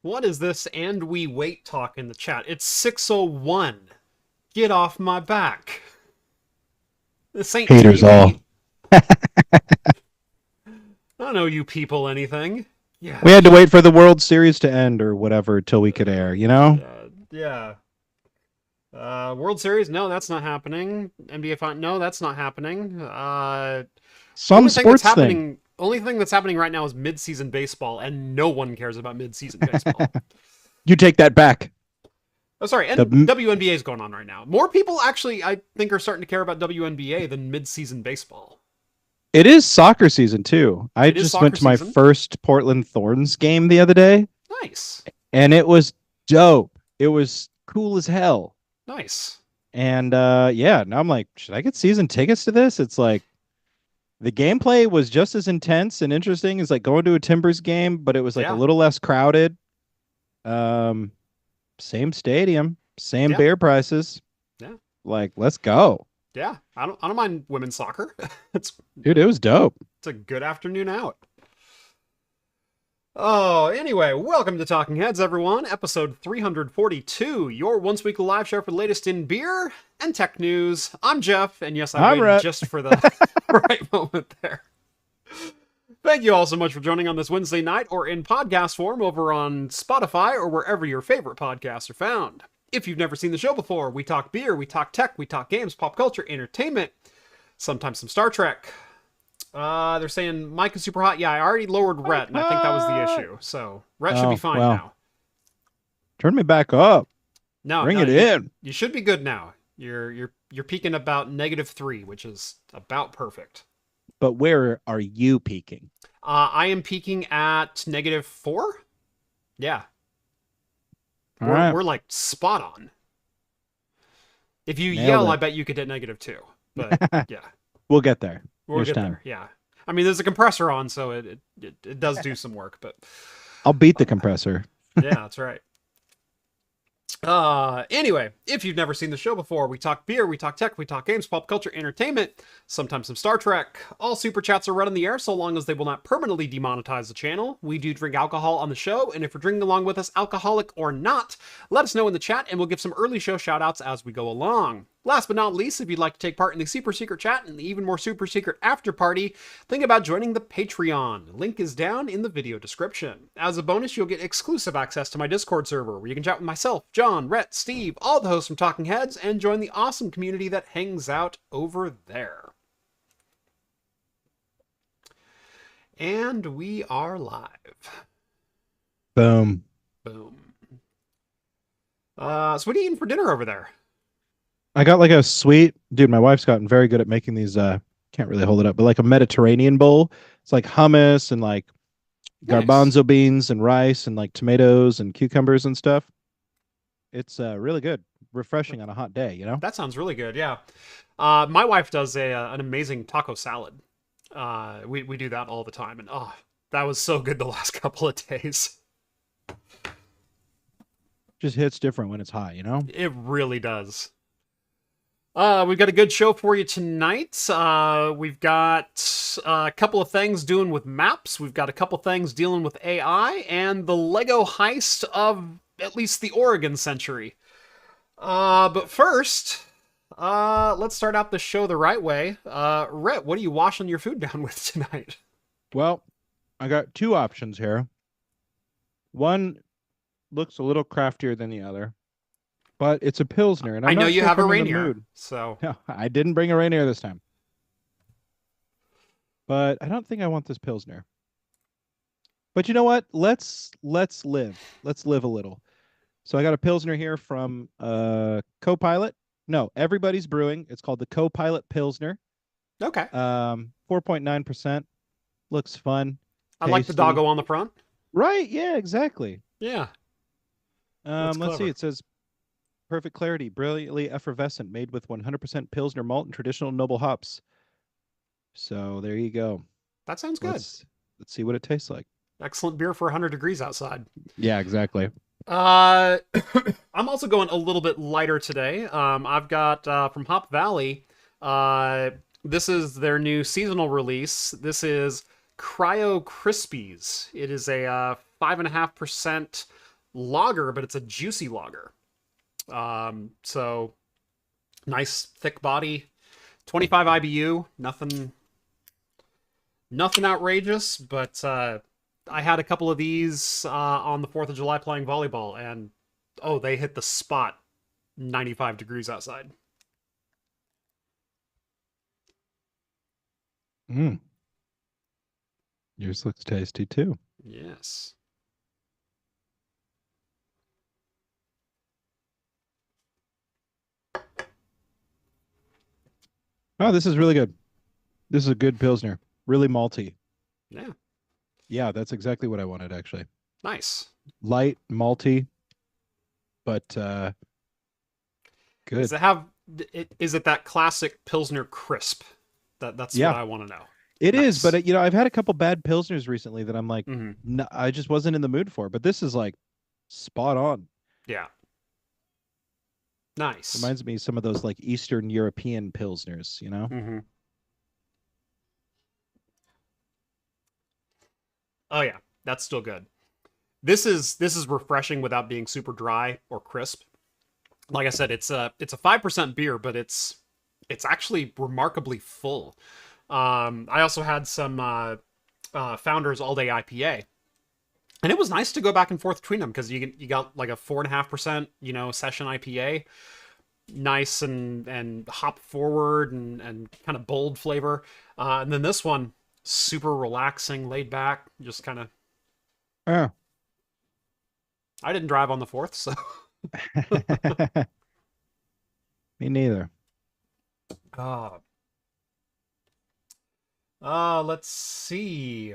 What is this and we wait talk in the chat? It's 6:01. Get off my back. This ain't Haters all. TV. I don't know you people anything. Yeah. We had to wait for the World Series to end or whatever till we could air, you know? Yeah. World Series? No, that's not happening. NBA Final? No, that's not happening. Some Only thing that's sports thing. happening. Only thing that's happening right now is mid-season baseball, and no one cares about mid-season baseball. You take that back. Oh, sorry, and WNBA is going on right now. More people actually, I think, are starting to care about WNBA than mid-season baseball. It is soccer season too. I just went to my first Portland Thorns game the other day. Nice. And it was dope. It was cool as hell. Nice. And yeah, now I'm like, should I get season tickets to this? It's like the gameplay was just as intense and interesting as like going to a Timbers game, but it was like a little less crowded. Same stadium, same beer prices. Yeah. Like, let's go. Yeah, I don't mind women's soccer. Dude, it was dope. It's a good afternoon out. Oh, anyway, welcome to Talking Heads, everyone. Episode 342, your once-weekly live show for the latest in beer and tech news. I'm Jeff, and yes, I waited Rett. just for the right moment there. Thank you all so much for joining on this Wednesday night, or in podcast form over on Spotify or wherever your favorite podcasts are found. If you've never seen the show before, we talk beer, we talk tech, we talk games, pop culture, entertainment, sometimes some Star Trek. They're saying Mike is super hot. Yeah, I already lowered Rett, and I think that was the issue. So Rett should be fine now. Turn me back up. Bring it in. You should be good now. You're peaking about -3, which is about perfect. But where are you peaking? I am peaking at -4. Yeah. We're like spot on. If you yell, I bet you could hit -2. But yeah. We'll get there. We'll get there, yeah. I mean, there's a compressor on, so it does do some work, but... I'll beat the compressor. Yeah, that's right. Anyway, if you've never seen the show before, we talk beer, we talk tech, we talk games, pop culture, entertainment, sometimes some Star Trek. All super chats are run in the air so long as they will not permanently demonetize the channel. We do drink alcohol on the show, and if you're drinking along with us, alcoholic or not, let us know in the chat, and we'll give some early show shoutouts as we go along. Last but not least, if you'd like to take part in the super secret chat and the even more super secret after party, think about joining the Patreon. Link is down in the video description. As a bonus, you'll get exclusive access to my Discord server, where you can chat with myself, John, Rett, Steve, all the hosts from Talking Heads, and join the awesome community that hangs out over there. And we are live. Boom. Boom. So what are you eating for dinner over there? I got like a sweet, dude, my wife's gotten very good at making these, can't really hold it up, but like a Mediterranean bowl. It's like hummus and like garbanzo beans and rice and like tomatoes and cucumbers and stuff. It's really good. Refreshing on a hot day, you know? That sounds really good, yeah. My wife does an amazing taco salad. We do that all the time, and that was so good the last couple of days. Just hits different when it's hot, you know? It really does. We've got a good show for you tonight. We've got a couple of things doing with maps. We've got a couple things dealing with AI and the Lego heist of at least the Oregon century. But first, let's start out the show the right way. Rett, what are you washing your food down with tonight? Well, I got two options here. One looks a little craftier than the other. But it's a Pilsner, and I know you have a Rainier, so... No, I didn't bring a Rainier this time. But I don't think I want this Pilsner. But you know what? Let's live. Let's live a little. So I got a Pilsner here from Copilot. No, Everybody's Brewing. It's called the Copilot Pilsner. Okay. 4.9%. Looks fun. I like the doggo on the front. Right, yeah, exactly. Yeah. Let's see, it says... Perfect clarity, brilliantly effervescent, made with 100% Pilsner malt and traditional noble hops. So there you go. That sounds good. Let's see what it tastes like. Excellent beer for 100 degrees outside. Yeah, exactly. I'm also going a little bit lighter today. I've got from Hop Valley. This is their new seasonal release. This is Cryo Crispies. It is a 5.5% lager, but it's a juicy lager. So nice thick body, 25 IBU, nothing outrageous, but I had a couple of these on the 4th of July playing volleyball, and oh, they hit the spot 95 degrees outside. Mm. Yours looks tasty too. Yes. Oh, this is really good. This is a good Pilsner. Really malty. Yeah. Yeah, that's exactly what I wanted, actually. Nice. Light, malty, but good. Does it have? Is it that classic Pilsner crisp? That's Yeah. what I want to know. It is, Nice. but I've had a couple bad Pilsners recently that I'm like, Mm-hmm. no, I just wasn't in the mood for. But this is like spot on. Yeah. Nice. Reminds me of some of those like Eastern European Pilsners, you know? Mm-hmm. Oh yeah, that's still good. This is refreshing without being super dry or crisp. Like I said, it's a 5% beer, but it's actually remarkably full. I also had some Founders All Day IPA, and it was nice to go back and forth between them because you got like a 4.5%, session IPA, nice and hop forward and kind of bold flavor, and then this one super relaxing, laid back, just kind of. Oh. I didn't drive on the 4th, so. Me neither. Let's see.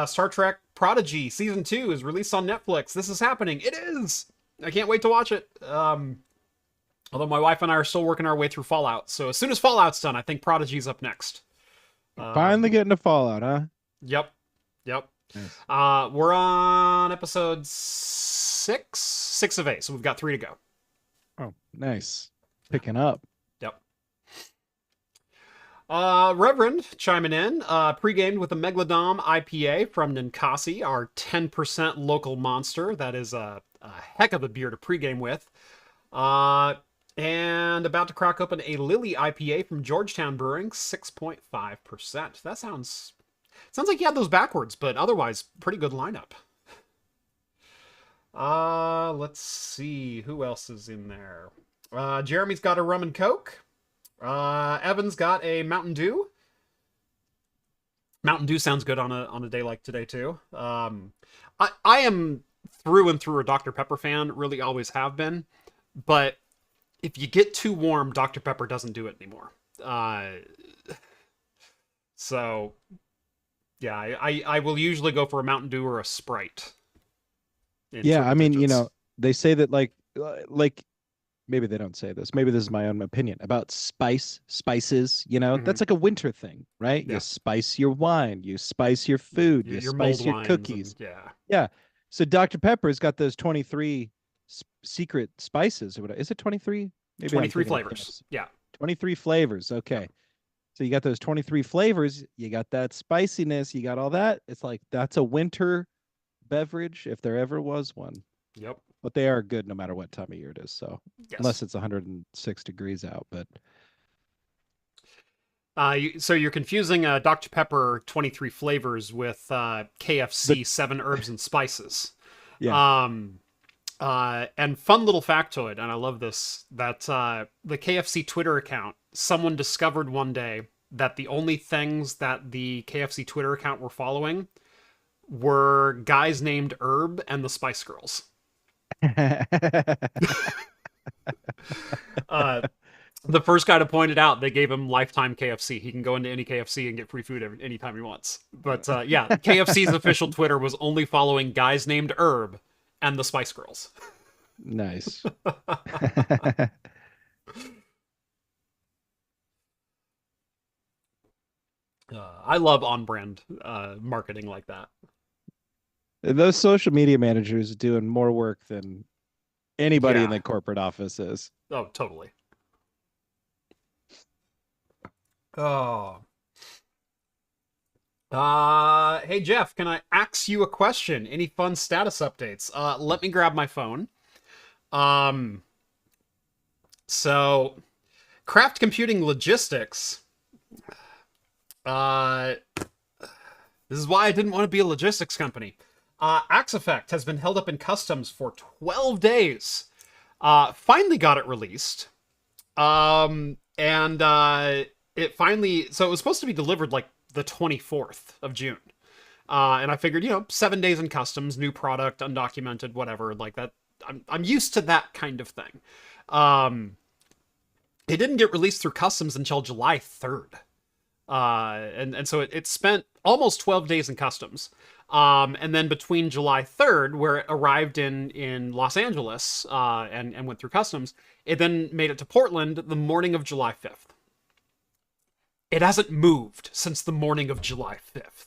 Star Trek Prodigy Season 2 is released on Netflix. This is happening. It is! I can't wait to watch it. Although my wife and I are still working our way through Fallout, so as soon as Fallout's done, I think Prodigy's up next. Finally getting to Fallout, huh? Yep. Nice. We're on episode 6 of 8, so we've got 3 to go. Oh, nice. Picking up. Yep. Reverend chiming in, pre-gamed with a Megalodon IPA from Ninkasi, our 10% local monster. That is a heck of a beer to pre-game with. And about to crack open a Lily IPA from Georgetown Brewing, 6.5%. That sounds like you had those backwards, but otherwise, pretty good lineup. Let's see. Who else is in there? Jeremy's got a rum and coke. Evan's got a Mountain Dew. Mountain Dew sounds good on a day like today, too. I am through and through a Dr. Pepper fan, really always have been. But if you get too warm, Dr. Pepper doesn't do it anymore. So, yeah, I will usually go for a Mountain Dew or a Sprite. Yeah, I mean, they say that like maybe they don't say this. Maybe this is my own opinion about spices, that's like a winter thing, right? Yeah. You spice your wine, you spice your food, you spice your cookies. Yeah. So Dr. Pepper's got those 23 secret spices or whatever. Is it 23? Maybe 23 flavors. Yeah. 23 flavors. Okay. Yeah. So you got those 23 flavors, you got that spiciness, you got all that. It's like that's a winter beverage if there ever was one. Yep. But they are good no matter what time of year it is. So yes. Unless it's 106 degrees out, but so you're confusing Dr. Pepper 23 flavors with KFC 7 herbs and spices. Yeah. And fun little factoid, and I love this, that the KFC Twitter account, someone discovered one day that the only things that the KFC Twitter account were following were guys named Herb and the Spice Girls. The first guy to point it out, they gave him lifetime KFC. He can go into any KFC and get free food anytime he wants. But yeah, KFC's official Twitter was only following guys named Herb and the Spice Girls. Nice. I love on-brand marketing like that. Those social media managers are doing more work than anybody in the corporate office is. Oh, totally. Oh. Hey Jeff, can I ask you a question? Any fun status updates? Let me grab my phone. Um, so Craft Computing Logistics. Uh, this is why I didn't want to be a logistics company. Axe Effect has been held up in customs for 12 days. Finally got it released. And it finally, so it was supposed to be delivered like the 24th of June. And I figured, 7 days in customs, new product, undocumented, whatever, like that. I'm used to that kind of thing. It didn't get released through customs until July 3rd. And so it spent almost 12 days in customs. And then between July 3rd, where it arrived in Los Angeles, and went through customs, it then made it to Portland the morning of July 5th. It hasn't moved since the morning of July 5th.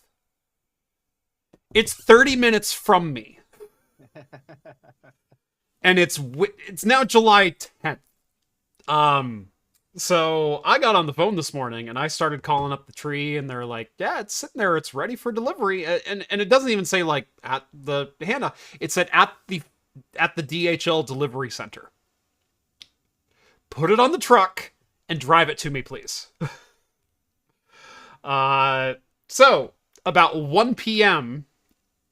It's 30 minutes from me. And it's now July 10th. So I got on the phone this morning and I started calling up the tree, and they're like, yeah, it's sitting there, it's ready for delivery. And it doesn't even say like at the handoff. It said at the DHL delivery center. Put it on the truck and drive it to me, please. So about 1 p.m.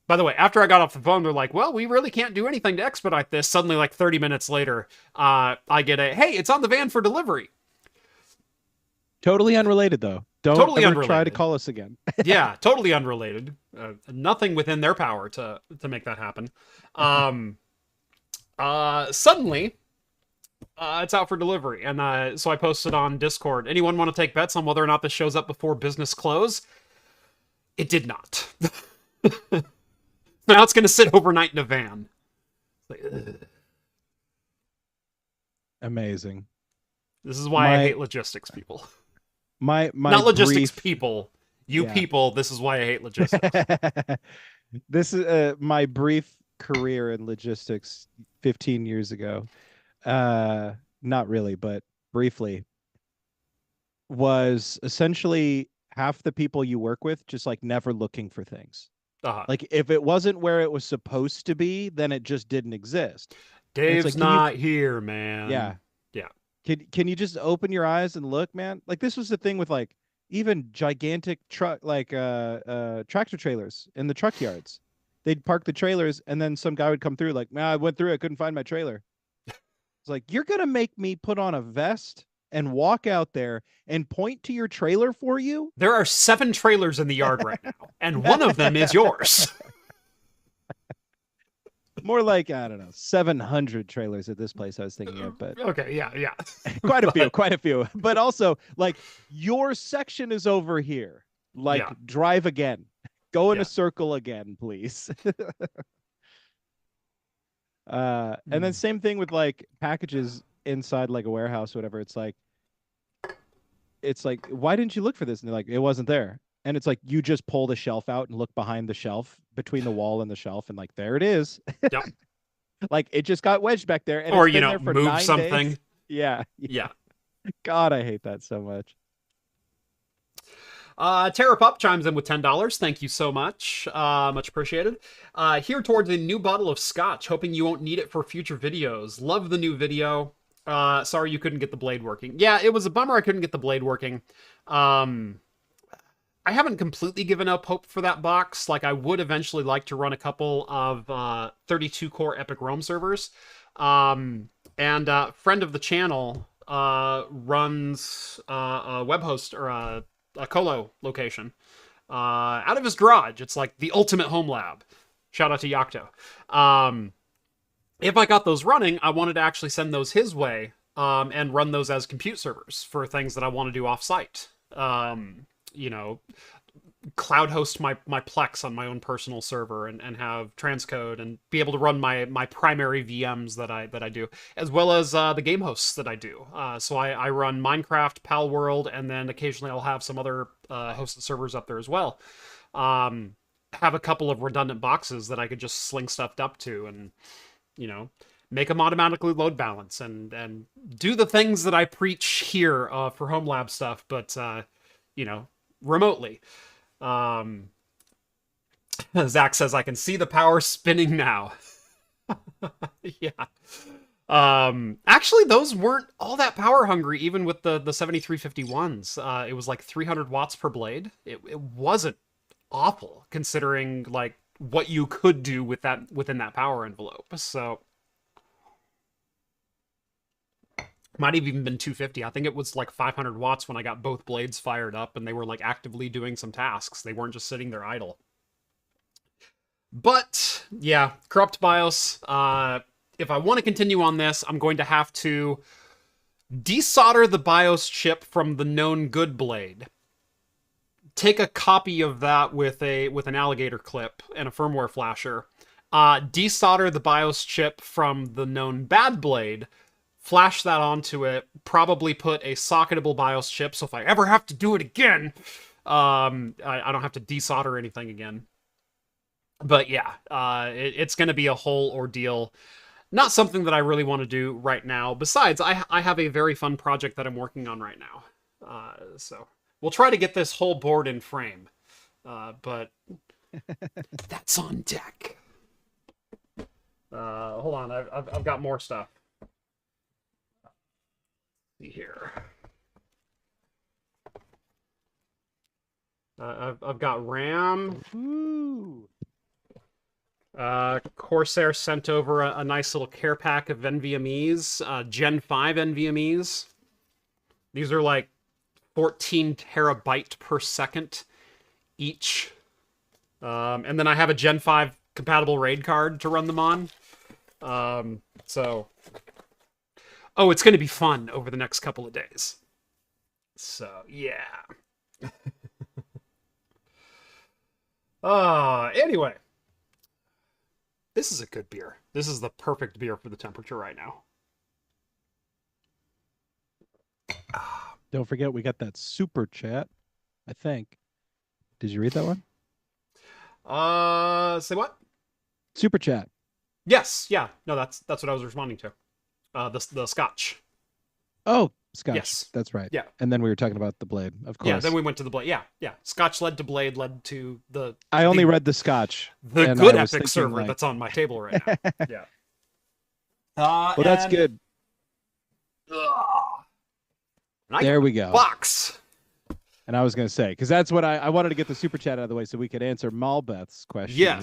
By the way, after I got off the phone, they're like, well, we really can't do anything to expedite this. Suddenly, like 30 minutes later, I get hey, it's on the van for delivery. Totally unrelated, though. Don't totally ever unrelated. try to call us again. Yeah, totally unrelated. Nothing within their power to make that happen. Suddenly, it's out for delivery. And so I posted on Discord, anyone want to take bets on whether or not this shows up before business close? It did not. Now it's going to sit overnight in a van. Like, amazing. This is why I hate logistics people. My Not logistics brief... people. You Yeah. people, this is why I hate logistics. This is my brief career in logistics 15 years ago. Not really, but briefly. Was essentially half the people you work with just like never looking for things. Uh-huh. Like if it wasn't where it was supposed to be, then it just didn't exist. Dave's like, not here, man. Yeah. Yeah. Can you just open your eyes and look, man? Like this was the thing with like even gigantic truck like tractor trailers in the truck yards. They'd park the trailers and then some guy would come through like, I went through, I couldn't find my trailer. It's like, you're gonna make me put on a vest and walk out there and point to your trailer for you? There are 7 trailers in the yard right now, and one of them is yours. More like, I don't know, 700 trailers at this place I was thinking of, but okay, yeah. quite a few. But also, like, your section is over here. Like, Yeah. drive again. Go in Yeah. a circle again, please. And then same thing with like packages inside like a warehouse or whatever. It's like, why didn't you look for this? And they're like, it wasn't there. And it's like, you just pull the shelf out and look behind the shelf, between the wall and the shelf, and like, there it is. Yep. Like it just got wedged back there. And Or, it's been there for move 9 something. days. Yeah. God, I hate that so much. Tara Pup chimes in with $10. Thank you so much. Much appreciated. Here towards a new bottle of scotch, hoping you won't need it for future videos. Love the new video. Sorry you couldn't get the blade working. Yeah, it was a bummer I couldn't get the blade working. I haven't completely given up hope for that box. Like, I would eventually like to run a couple of 32-core Epic Rome servers. And friend of the channel runs a web host, or a colo location out of his garage. It's like the ultimate home lab. Shout out to Yocto. If I got those running, I wanted to actually send those his way and run those as compute servers for things that I want to do offsite. Cloud host my Plex on my own personal server and have transcode and be able to run my primary VMs that I do, as well as the game hosts that I do. So I run Minecraft, Pal World, and then occasionally I'll have some other hosted servers up there as well. Have a couple of redundant boxes that I could just sling stuff up to and, make them automatically load balance and do the things that I preach here for home lab stuff, but, remotely. Um, Zach says, I can see the power spinning now. Yeah. Actually, those weren't all that power hungry, even with the 7351s. It was like 300 watts per blade. It wasn't awful, considering like what you could do with that within that power envelope. So might have even been 250. I think it was like 500 watts when I got both blades fired up and they were like actively doing some tasks. They weren't just sitting there idle. But yeah, corrupt BIOS. If I want to continue on this, I'm going to have to desolder the BIOS chip from the known good blade. Take a copy of that with an alligator clip and a firmware flasher. Desolder the BIOS chip from the known bad blade. Flash that onto it. Probably put a socketable BIOS chip, so if I ever have to do it again, I don't have to desolder anything again. But yeah, it's going to be a whole ordeal. Not something that I really want to do right now. Besides, I have a very fun project that I'm working on right now. So we'll try to get this whole board in frame. But that's on deck. Hold on, I've got more stuff. Let's see here. I've got RAM. Ooh. Corsair sent over a nice little care pack of NVMEs, Gen 5 NVMEs. These are like 14 terabyte per second each. And then I have a Gen 5 compatible RAID card to run them on. So, oh, it's going to be fun over the next couple of days. So, yeah. Anyway. This is a good beer. This is the perfect beer for the temperature right now. Don't forget, we got that super chat, I think. Did you read that one? Say what? Super chat. Yes, yeah. No, that's what I was responding to. The scotch. Oh, scotch. Yes. That's right. Yeah. And then we were talking about the blade, of course. Yeah, then we went to the blade. Yeah, yeah. Scotch led to blade, led to the... I only read the scotch. The good Epic server that's on my table right now. Yeah. Well, that's good. There we go. Box. And I was going to say, because that's what I wanted to get the super chat out of the way so we could answer Malbeth's question here.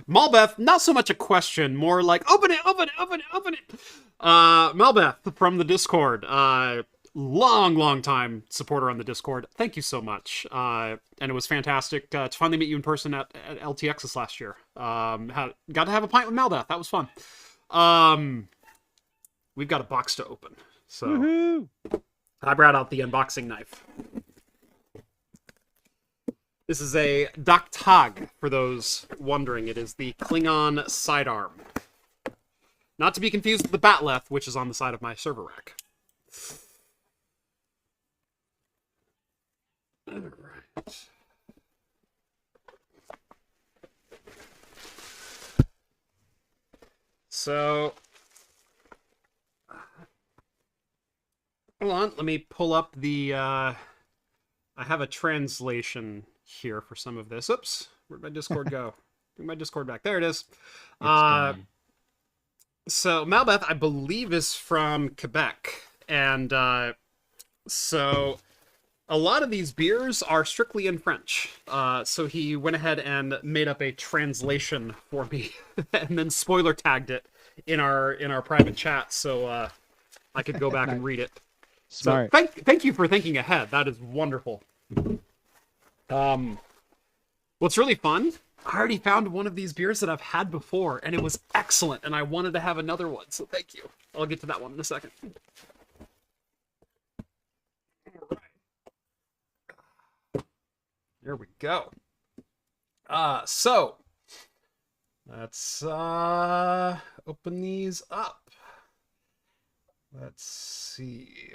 Malbeth, not so much a question, more like, open it, open it, open it, open it. Malbeth from the Discord, long time supporter on the Discord. Thank you so much. And it was fantastic to finally meet you in person at LTXs last year. Got to have a pint with Malbeth. That was fun. We've got a box to open. So Woohoo! I brought out the unboxing knife. This is a Daktag, for those wondering. It is the Klingon sidearm. Not to be confused with the Batleth, which is on the side of my server rack. Alright. So... hold on, let me pull up the... I have a translation here for some of this. Oops, where'd my Discord go? Bring my Discord back. There it is. So Malbeth, I believe, is from Quebec, and so a lot of these beers are strictly in French. So he went ahead and made up a translation for me, and then spoiler tagged it in our private chat, so I could go back and read it. Smart. So thank you for thinking ahead. That is wonderful. What's really fun, I already found one of these beers that I've had before, and it was excellent, and I wanted to have another one, so thank you. I'll get to that one in a second. All right. There we go. So, let's open these up. Let's see.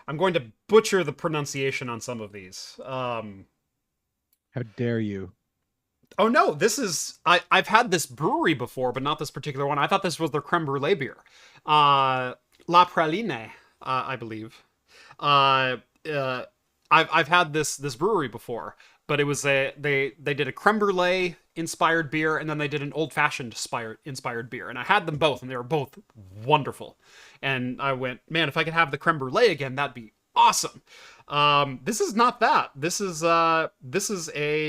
I'm going to butcher the pronunciation on some of these. How dare you? Oh no, this is... I've had this brewery before, but not this particular one. I thought this was their creme brulee beer. La Praline, I believe. I've had this brewery before, but it was they did a creme brulee inspired beer, and then they did an old fashioned inspired beer, and I had them both, and they were both wonderful. And I went, man, if I could have the creme brulee again, that'd be awesome. This is not that. This is a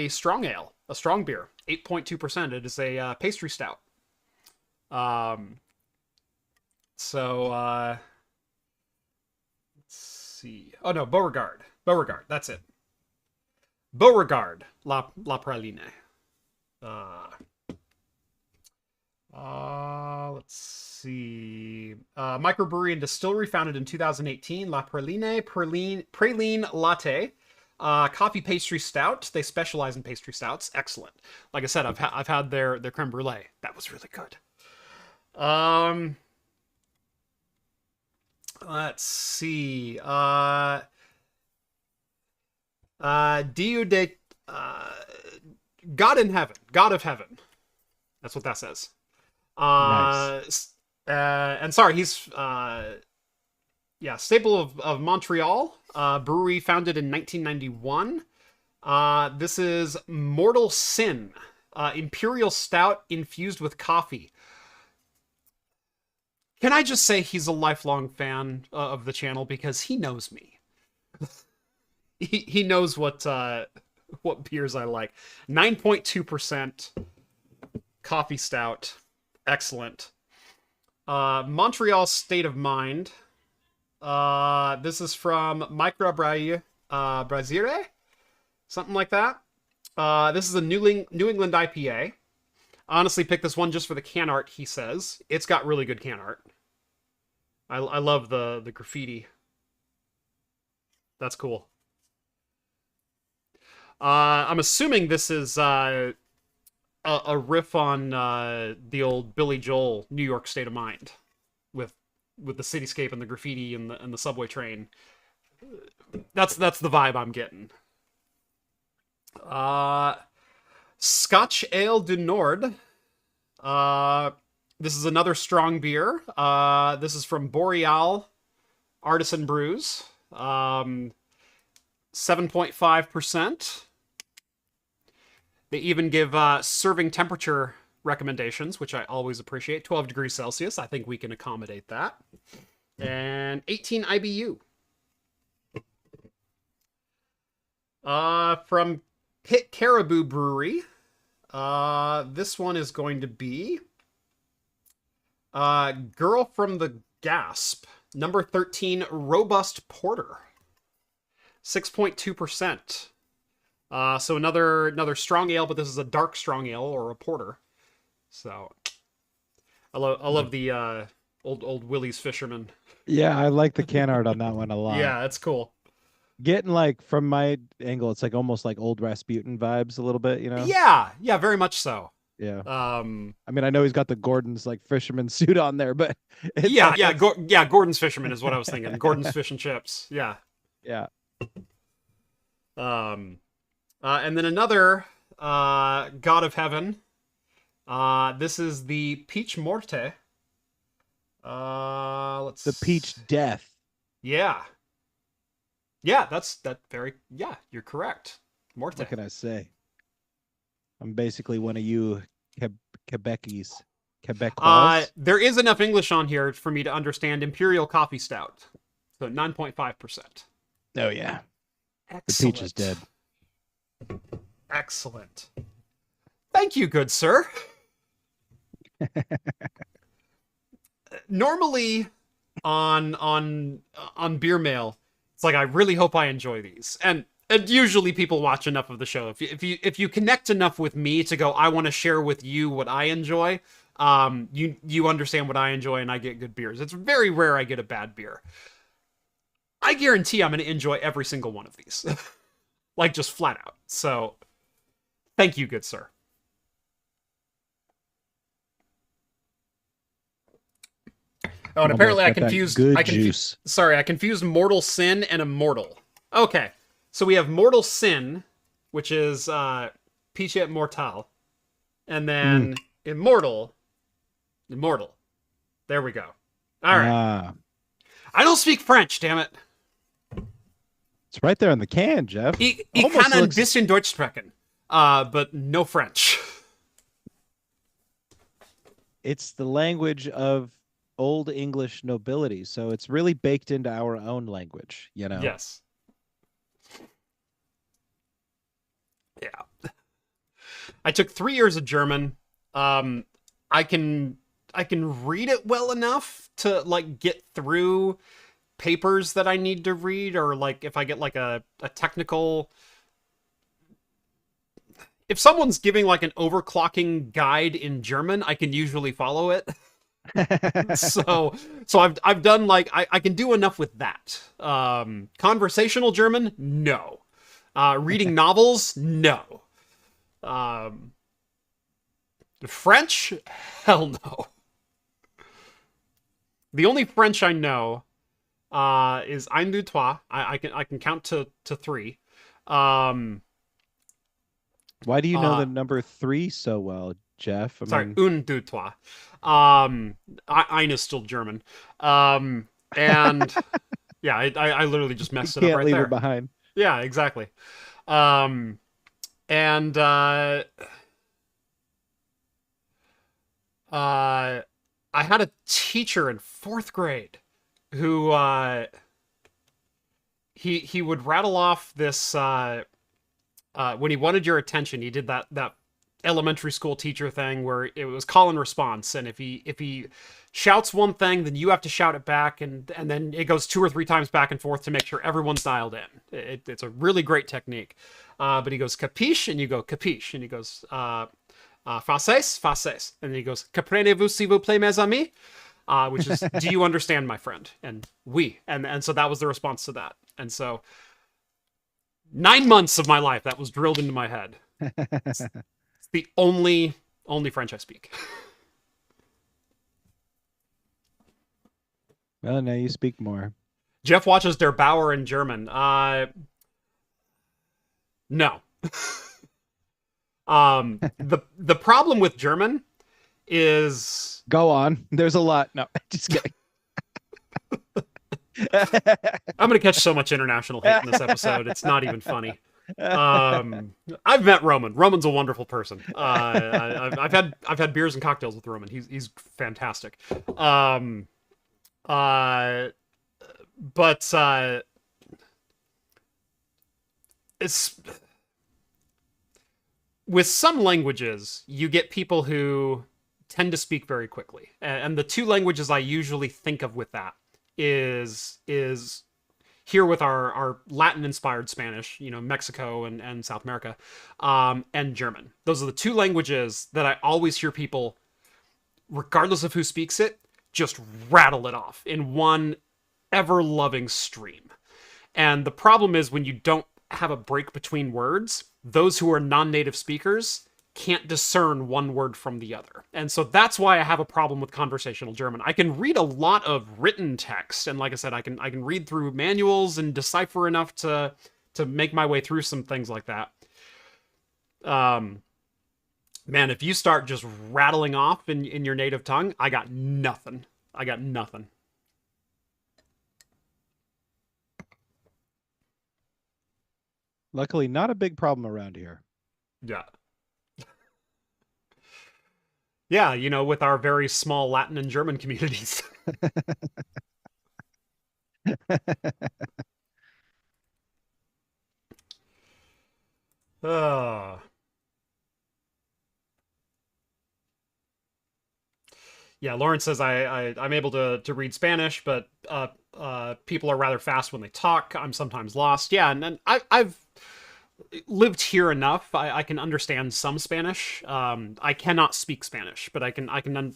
strong ale, a strong beer, 8.2%. It is a pastry stout. So let's see. Oh no, Beauregard. Beauregard, that's it. Beauregard La Praline. Let's see. Microbrewery and distillery founded in 2018. La Praline, Praline Latte. Coffee pastry stout. They specialize in pastry stouts. Excellent. Like I said, I've had their creme brulee. That was really good. Let's see. Dieu de God in heaven, God of heaven. That's what that says. Nice. And sorry, he's staple of Montreal, brewery founded in 1991. This is Mortal Sin, imperial stout infused with coffee. Can I just say he's a lifelong fan of the channel because he knows me. He knows what beers I like. 9.2% coffee stout. Excellent. Montreal State of Mind. This is from Micro Brasire? Something like that. This is a New England IPA. Honestly, picked this one just for the can art, he says. It's got really good can art. I love the graffiti. That's cool. I'm assuming this is a riff on the old Billy Joel New York State of Mind, with the cityscape and the graffiti and the subway train. That's the vibe I'm getting. Scotch Ale du Nord. This is another strong beer. This is from Boreal Artisan Brews. 7.5%. They even give serving temperature recommendations, which I always appreciate. 12 degrees Celsius. I think we can accommodate that. And 18 IBU. From Pit Caribou Brewery. This one is going to be Girl from the Gasp. Number 13 Robust Porter. 6.2%. So another strong ale, but this is a dark strong ale or a porter. So I love the old Willie's Fisherman. Yeah, I like the can art on that one a lot. Yeah, that's cool. Getting like from my angle, it's like almost like old Rasputin vibes a little bit, you know? Yeah, very much so. Yeah. I mean, I know he's got the Gordon's like fisherman suit on there, but Gordon's Fisherman is what I was thinking. Gordon's Fish and Chips. Yeah. Yeah. And then another God of Heaven. This is the Peach Morte. The Peach Death. Yeah, you're correct. Morte. What can I say? I'm basically one of you Quebecies. Quebecois. There is enough English on here for me to understand Imperial Coffee Stout. So 9.5%. Oh yeah. Excellent. The peach is dead. Excellent. Thank you, good sir. Normally on Beer Mail, it's like I really hope I enjoy these. And usually people watch enough of the show. If you connect enough with me to go, I want to share with you what I enjoy, you understand what I enjoy and I get good beers. It's very rare I get a bad beer. I guarantee I'm going to enjoy every single one of these. Like, just flat out. So, thank you, good sir. Oh, and apparently I confused... juice. Sorry, I confused Mortal Sin and Immortal. Okay, so we have Mortal Sin, which is Piche Mortal. And then Immortal. There we go. All right. I don't speak French, damn it. It's right there on the can, Jeff. Ich Almost kann ein looks. bisschen Deutsch sprechen, but no French. It's the language of old English nobility, so it's really baked into our own language, you know. Yes. Yeah. I took 3 years of German. I can read it well enough to like get through papers that I need to read, or like if I get like a technical, if someone's giving like an overclocking guide in German, I can usually follow it. so I've done like I can do enough with that. Conversational German, no. Reading novels, no. French, hell no. The only French I know is un, deux, trois. I can count to 3. Why do you know the number 3 so well, Jeff? Sorry, un, deux, trois. Ein is still German. And yeah, I literally just messed it up right leave there. it behind. Yeah, exactly. And I had a teacher in 4th grade who he would rattle off this when he wanted your attention. He did that elementary school teacher thing where it was call and response, and if he shouts one thing, then you have to shout it back, and then it goes 2 or 3 times back and forth to make sure everyone's dialed in. It's a really great technique. But he goes capiche, and you go capiche, and he goes faces, faces, and then he goes comprenez-vous s'il vous plaît mes amis, which is do you understand, my friend? And oui, and so that was the response to that. And so 9 months of my life that was drilled into my head. It's the only French I speak. Well, now you speak more. Jeff watches Der Bauer in German. No. The problem with German is... Go on. There's a lot. No, just kidding. I'm going to catch so much international hate in this episode. It's not even funny. I've met Roman. Roman's a wonderful person. I've had beers and cocktails with Roman. He's fantastic. But it's with some languages you get people who tend to speak very quickly, and the 2 languages I usually think of with that is here with our Latin-inspired Spanish, Mexico and South America, and German. Those are the 2 languages that I always hear people, regardless of who speaks it, just rattle it off in one ever-loving stream. And the problem is when you don't have a break between words, those who are non-native speakers can't discern one word from the other. And so that's why I have a problem with conversational German. I can read a lot of written text, and like I said, I can read through manuals and decipher enough to make my way through some things like that. Man, if you start just rattling off in your native tongue, I got nothing. Luckily, not a big problem around here. Yeah. Yeah, with our very small Latin and German communities. Yeah, Lawrence says I'm able to read Spanish, but people are rather fast when they talk. I'm sometimes lost. Yeah, and I've lived here enough. I can understand some Spanish. I cannot speak Spanish, but I can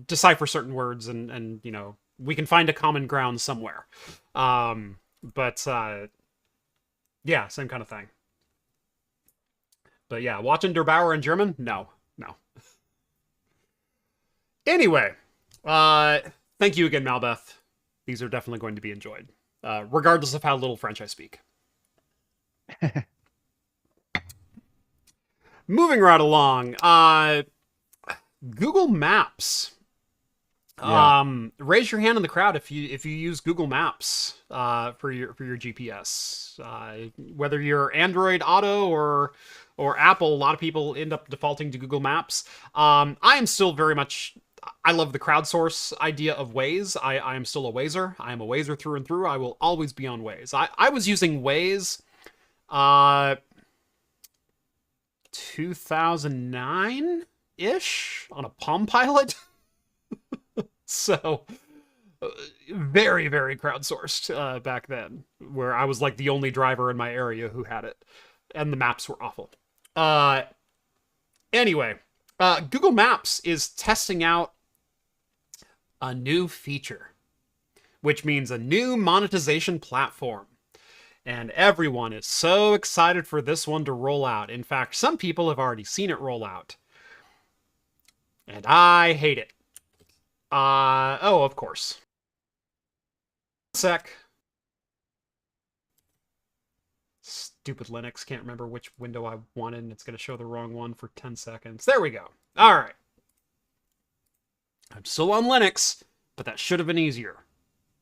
decipher certain words, and we can find a common ground somewhere. But yeah, same kind of thing. But yeah, watching Der Bauer in German? No. Anyway, thank you again, Malbeth. These are definitely going to be enjoyed, regardless of how little French I speak. Moving right along, Google Maps Yeah. Raise your hand in the crowd if you use Google Maps for your GPS. Whether you're Android Auto or Apple, a lot of people end up defaulting to Google Maps. I am still very much. I love the crowdsource idea of Waze. I am still a Wazer. I am a Wazer through and through. I will always be on Waze. I was using Waze 2009 ish on a Palm Pilot. So very, very crowdsourced back then, where I was like the only driver in my area who had it, and the maps were awful. Anyway, Google Maps is testing out a new feature, which means a new monetization platform. And everyone is so excited for this one to roll out. In fact, some people have already seen it roll out. And I hate it. Oh, of course. Sec. Stupid Linux. Can't remember which window I wanted, and it's going to show the wrong one for 10 seconds. There we go. All right. I'm still on Linux, but that should have been easier.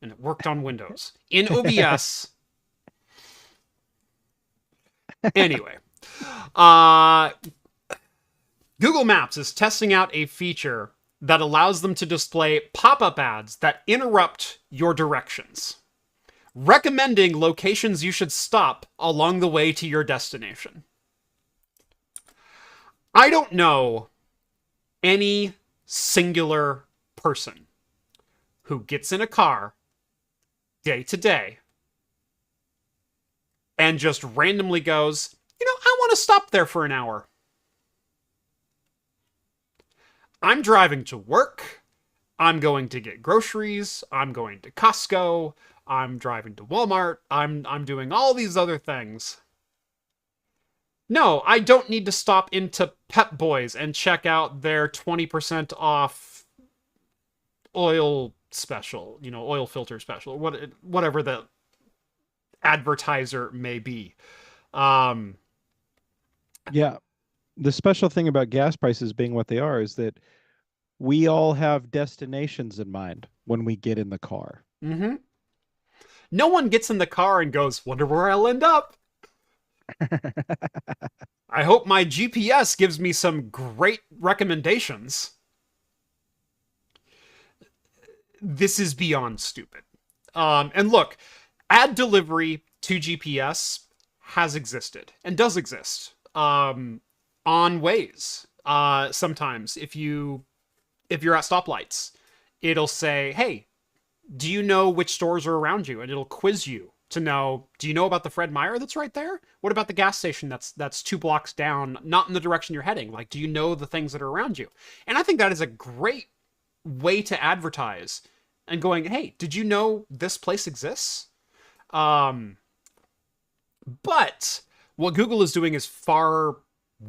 And it worked on Windows. In OBS. Anyway. Google Maps is testing out a feature that allows them to display pop-up ads that interrupt your directions, recommending locations you should stop along the way to your destination. I don't know any singular person who gets in a car day to day and just randomly goes, I want to stop there for an hour. I'm driving to work. I'm going to get groceries. I'm going to Costco. I'm driving to Walmart. I'm doing all these other things. No, I don't need to stop into Pep Boys and check out their 20% off oil special, oil filter special, whatever the advertiser may be. Yeah. The special thing about gas prices being what they are is that we all have destinations in mind when we get in the car. Mm-hmm. No one gets in the car and goes, wonder where I'll end up. I hope my GPS gives me some great recommendations. This is beyond stupid. And look, ad delivery to GPS has existed and does exist on Waze. Sometimes if you're at stoplights, it'll say, hey, do you know which stores are around you? And it'll quiz you to know, do you know about the Fred Meyer that's right there? What about the gas station that's 2 blocks down, not in the direction you're heading? Like, do you know the things that are around you? And I think that is a great way to advertise and going, hey, did you know this place exists? But what Google is doing is far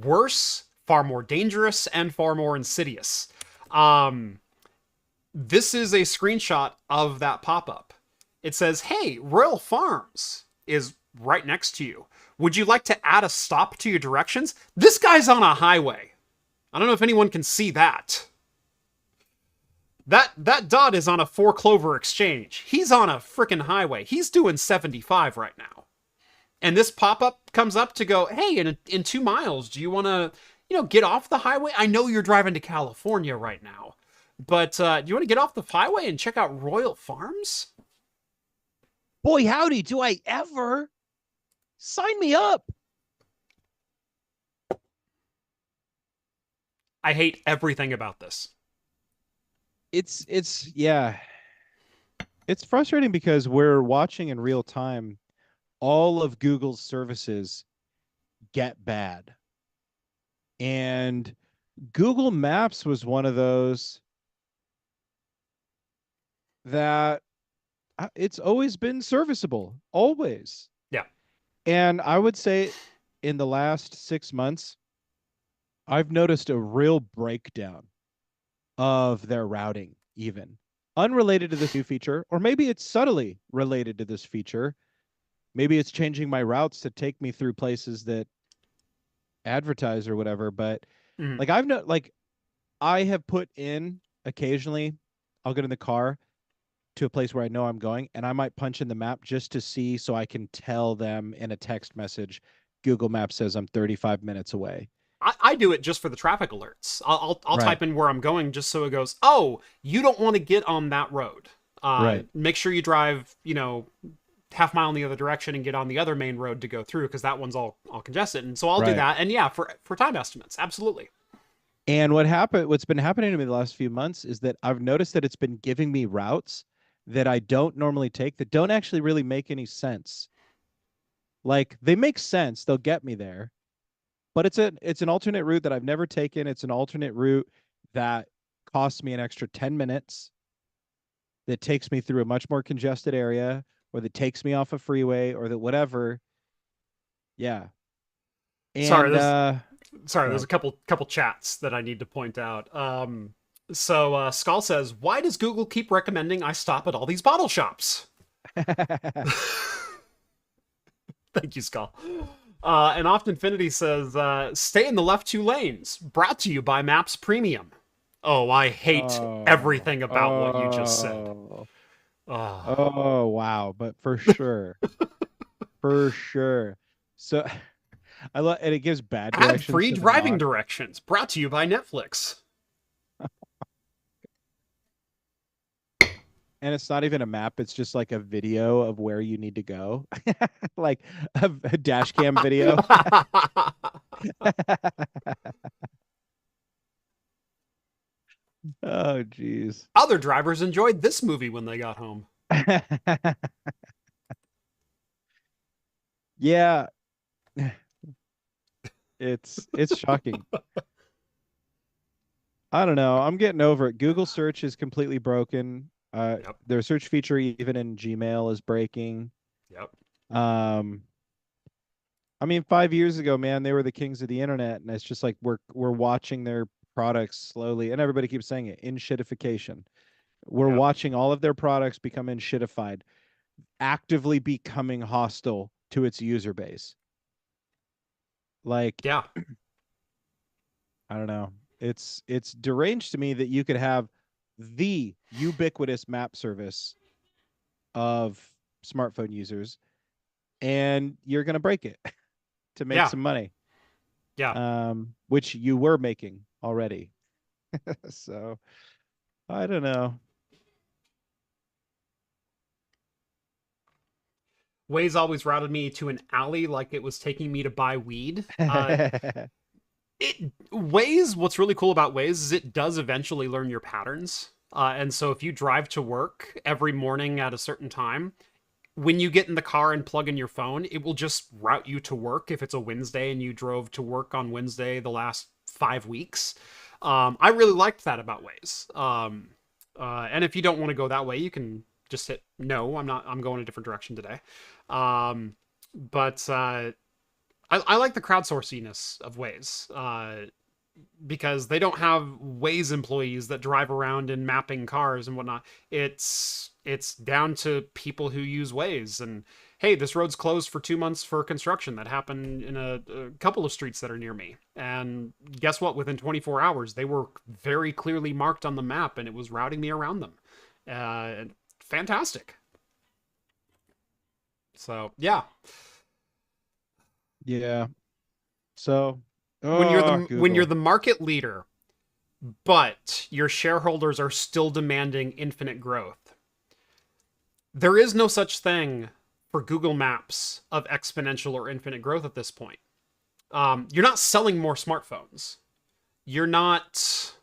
worse, far more dangerous, and far more insidious. This is a screenshot of that pop-up. It says, hey, Royal Farms is right next to you. Would you like to add a stop to your directions? This guy's on a highway. I don't know if anyone can see that. That dot is on a 4-clover exchange. He's on a frickin' highway. He's doing 75 right now. And this pop-up comes up to go, hey, in 2 miles, do you want to, get off the highway? I know you're driving to California right now, but do you want to get off the highway and check out Royal Farms? Boy, howdy, do I ever. Sign me up. I hate everything about this. Yeah. It's frustrating because we're watching in real time all of Google's services get bad. And Google Maps was one of those that it's always been serviceable, always. Yeah. And I would say in the last 6 months, I've noticed a real breakdown of their routing, even unrelated to this new feature, or maybe it's subtly related to this feature. Maybe it's changing my routes to take me through places that advertise or whatever. But I have put in occasionally I'll get in the car to a place where I know I'm going, and I might punch in the map just to see so I can tell them in a text message, Google Maps says I'm 35 minutes away. I do it just for the traffic alerts. I'll Right. type in where I'm going just so it goes, oh, you don't want to get on that road. Right. Make sure you drive, half mile in the other direction and get on the other main road to go through because that one's all congested. And so I'll do Right. that. And yeah, for time estimates, absolutely. And what's been happening to me the last few months is that I've noticed that it's been giving me routes that I don't normally take that don't actually really make any sense. Like they make sense, they'll get me there, but it's an alternate route that I've never taken. It's an alternate route that costs me an extra 10 minutes that takes me through a much more congested area or that takes me off a freeway or that whatever. Yeah. Sorry, And there's a couple chats that I need to point out. So Skull says, why does Google keep recommending I stop at all these bottle shops? Thank you, Skull. And Oft Infinity says, stay in the left 2 lanes. Brought to you by Maps Premium. Oh, I hate everything about what you just said. Oh wow, but for sure. For sure. So I love, and it gives bad directions Ad-free to the driving non. directions. Brought to you by Netflix. And it's not even a map, it's just like a video of where you need to go. Like a dash cam video. Oh geez. Other drivers enjoyed this movie when they got home. Yeah, it's shocking. I don't know. I'm getting over it. Google search is completely broken. Yep. Their search feature even in Gmail is breaking. Yep. I mean, 5 years ago, man, they were the kings of the internet, and it's just like we're watching their products slowly, and everybody keeps saying it, in shitification. We're Yep. watching all of their products become in shitified, actively becoming hostile to its user base. Like, Yeah. I don't know. It's deranged to me that you could have the ubiquitous map service of smartphone users and you're going to break it to make Yeah. some money. Yeah. Which you were making already. So, I don't know. Waze always routed me to an alley like it was taking me to buy weed. Waze, what's really cool about Waze is it does eventually learn your patterns. And so if you drive to work every morning at a certain time, when you get in the car and plug in your phone, it will just route you to work if it's a Wednesday and you drove to work on Wednesday the last 5 weeks. I really liked that about Waze. And if you don't want to go that way, you can just hit no. I'm going a different direction today. But I like the crowdsourciness of Waze. Because they don't have Waze employees that drive around in mapping cars and whatnot. It's down to people who use Waze. And hey, this road's closed for 2 months for construction that happened in a couple of streets that are near me. And guess what? Within 24 hours, they were very clearly marked on the map, and it was routing me around them. Fantastic. So yeah. Yeah. So When you're Google. the market leader, but your shareholders are still demanding infinite growth, there is no such thing for Google Maps of exponential or infinite growth at this point. You're not selling more smartphones. You're not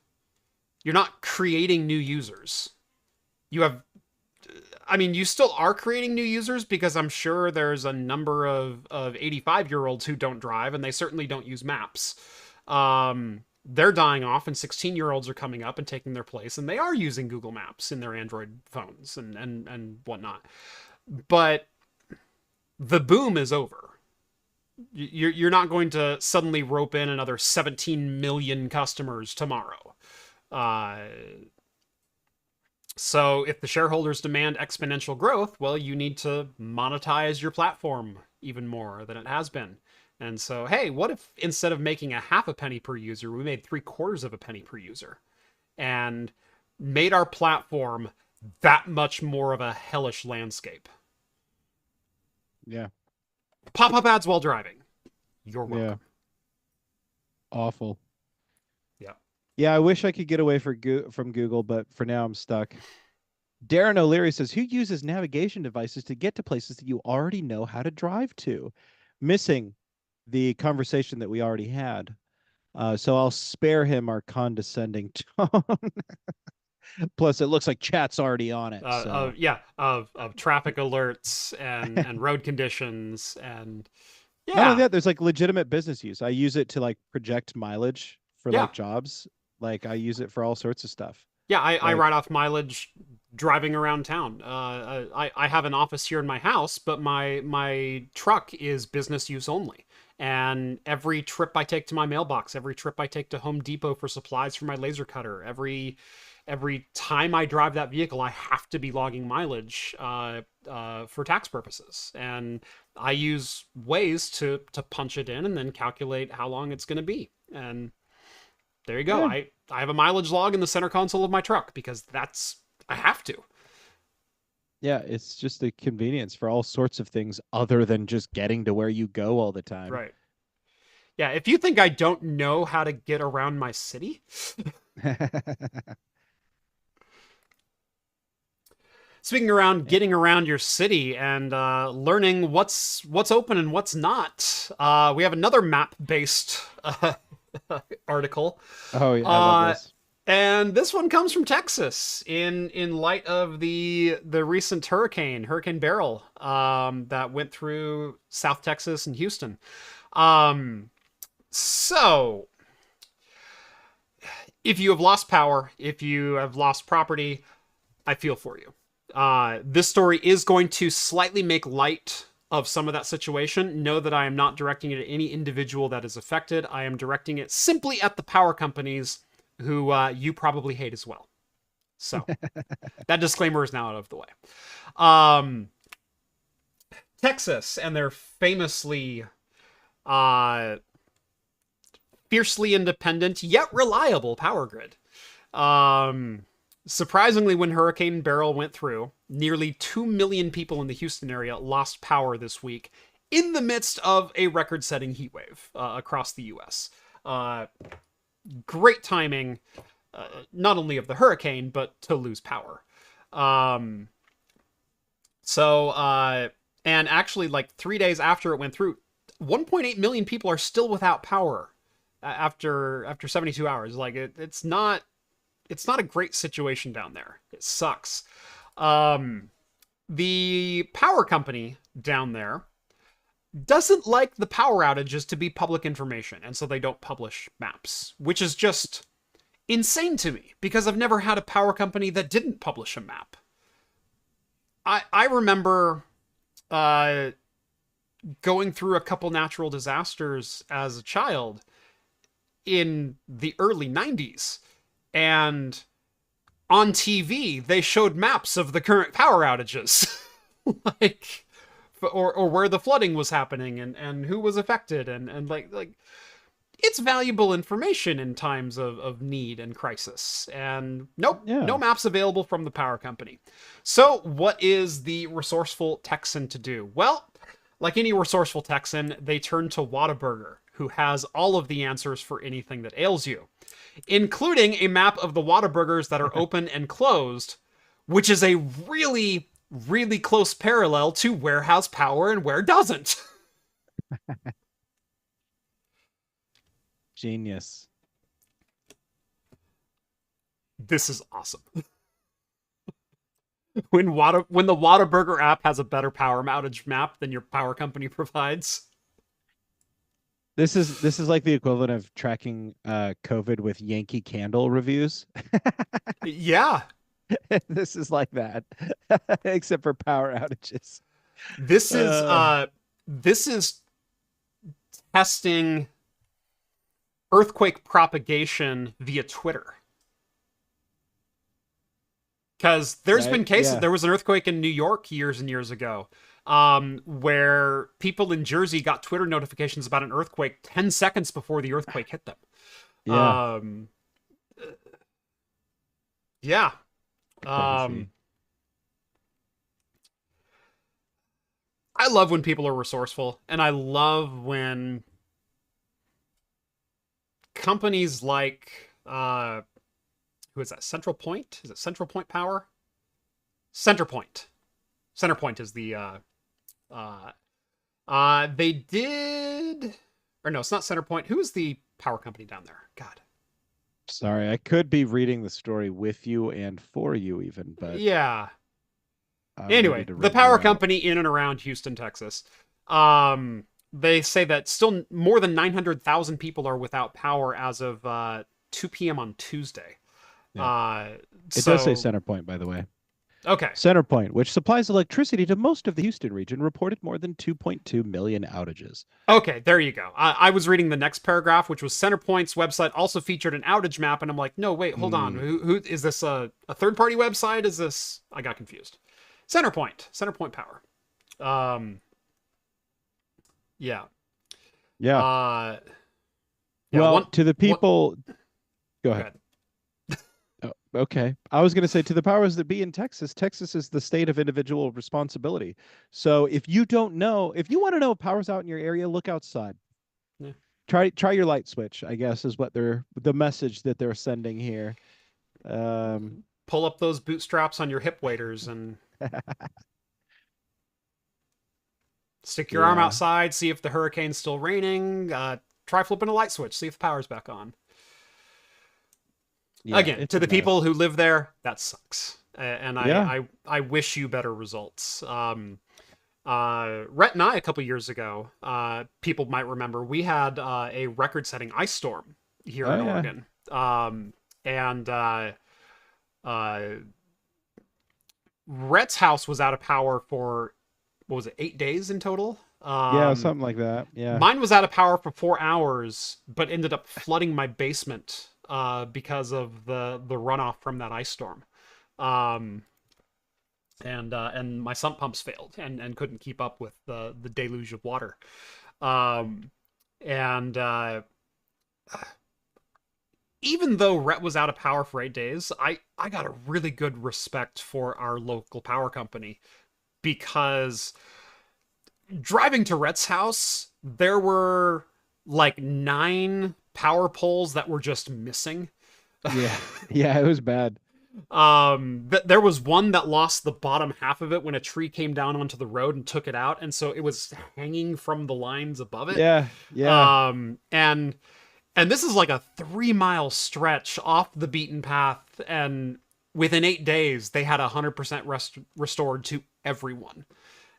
creating new users. You still are creating new users because I'm sure there's a number of 85-year-olds who don't drive, and they certainly don't use maps. They're dying off, and 16-year-olds are coming up and taking their place, and they are using Google Maps in their Android phones and whatnot. But the boom is over. You're not going to suddenly rope in another 17 million customers tomorrow. So if the shareholders demand exponential growth, well, you need to monetize your platform even more than it has been. And so, hey, what if instead of making a half a penny per user, we made 3/4 of a penny per user? And made our platform that much more of a hellish landscape. Yeah. Pop-up ads while driving. You're welcome. Yeah. Awful. Yeah. Yeah, I wish I could get away from Google, but for now I'm stuck. Darren O'Leary says, who uses navigation devices to get to places that you already know how to drive to? Missing the conversation that we already had. So I'll spare him our condescending tone. Plus, it looks like chat's already on it. So. Of traffic alerts and road conditions and Not only that, there's like legitimate business use. I use it to like project mileage for like jobs. Like I use it for all sorts of stuff. Yeah, I write off mileage driving around town. I have an office here in my house, but my truck is business use only. And every trip I take to my mailbox, every trip I take to Home Depot for supplies for my laser cutter, every time I drive that vehicle, I have to be logging mileage for tax purposes. And I use ways to punch it in and then calculate how long it's going to be. And there you go. Yeah. I have a mileage log in the center console of my truck because I have to. Yeah, it's just a convenience for all sorts of things other than just getting to where you go all the time. Right. Yeah, if you think I don't know how to get around my city. Speaking around getting around your city and learning what's open and what's not, we have another map-based article. Oh, yeah, I love this. And this one comes from Texas in light of the recent Hurricane Beryl, that went through South Texas and Houston. So if you have lost power, if you have lost property, I feel for you. This story is going to slightly make light of some of that situation. Know that I am not directing it at any individual that is affected. I am directing it simply at the power companies who you probably hate as well. So that disclaimer is now out of the way. Texas and their famously fiercely independent yet reliable power grid. Surprisingly, when Hurricane Beryl went through, nearly 2 million people in the Houston area lost power this week in the midst of a record-setting heat wave across the U.S. Great timing, not only of the hurricane, but to lose power. And actually, like 3 days after it went through, 1.8 million people are still without power after 72 hours. Like it's not a great situation down there. It sucks. The power company down there doesn't like the power outages to be public information, and so they don't publish maps, which is just insane to me because I've never had a power company that didn't publish a map. I remember going through a couple natural disasters as a child in the early 90s, and on TV they showed maps of the current power outages. Like, or where the flooding was happening and who was affected and like it's valuable information in times of need and crisis. And nope, no maps available from the power company. So what is the resourceful Texan to do? Well, like any resourceful Texan, they turn to Wataburger, who has all of the answers for anything that ails you, including a map of the Whataburgers that are open and closed, which is a really, really close parallel to where has power and where doesn't. Genius. This is awesome. When the Whataburger app has a better power outage map than your power company provides. This is like the equivalent of tracking COVID with Yankee Candle reviews. Yeah. This is like that, except for power outages. This is testing earthquake propagation via Twitter. Because there's been cases. There was an earthquake in New York years and years ago, where people in Jersey got Twitter notifications about an earthquake 10 seconds before the earthquake hit them. Yeah. Yeah. Crazy. I love when people are resourceful, and I love when companies like who is that? Central Point? Is it Central Point Power? Centerpoint. Centerpoint is the uh they did, or no, it's not Centerpoint. Who is the power company down there? God. Sorry, I could be reading the story with you and for you even, but Yeah. I'm ready Anyway, to the ring you power out. company in and around Houston, Texas. They say that still more than 900,000 people are without power as of 2 p.m. on Tuesday. Yeah. Uh, It does say so Centerpoint, by the way. okay, Centerpoint, which supplies electricity to most of the Houston region, reported more than 2.2 million outages. okay, there you go. I was reading the next paragraph, which was Centerpoint's website also featured an outage map, and I'm like, no, wait, hold on. Hmm. Who is this? A third party website? Is this? I got confused. Centerpoint Power. Um, yeah. Yeah. Uh, yeah. Well, to the One. people, go Go ahead. ahead. Oh, okay. I was going to say to the powers that be in Texas, Texas is the state of individual responsibility. So if you don't know, if you want to know if power's out in your area, look outside. Yeah. Try your light switch, I guess is what they're the message that they're sending here. Um Pull up those bootstraps on your hip waders and stick your arm yeah. outside, see if the hurricane's still raining. Try flipping a light switch, see if the power's back on. Yeah, Again, it's to a the people mess. who live there, that sucks. And Yeah. I wish you better results. Rett and I, a couple years ago, people might remember, we had a record setting ice storm here Oh in yeah. Oregon. And uh, Rhett's house was out of power for, what was it, 8 days in total? Yeah, something like that. Yeah. Mine was out of power for 4 hours, but ended up flooding my basement because of the runoff from that ice storm. Um, and my sump pumps failed and couldn't keep up with the deluge of water. Um, and even though Rhett was out of power for 8 days, I got a really good respect for our local power company because driving to Rhett's house, there were like 9 power poles that were just missing. Yeah. Yeah, it was bad. There was one that lost the bottom half of it when a tree came down onto the road and took it out, and so it was hanging from the lines above it. Yeah. Yeah. And this is like a 3 mile stretch off the beaten path, and within 8 days they had 100% restored to everyone.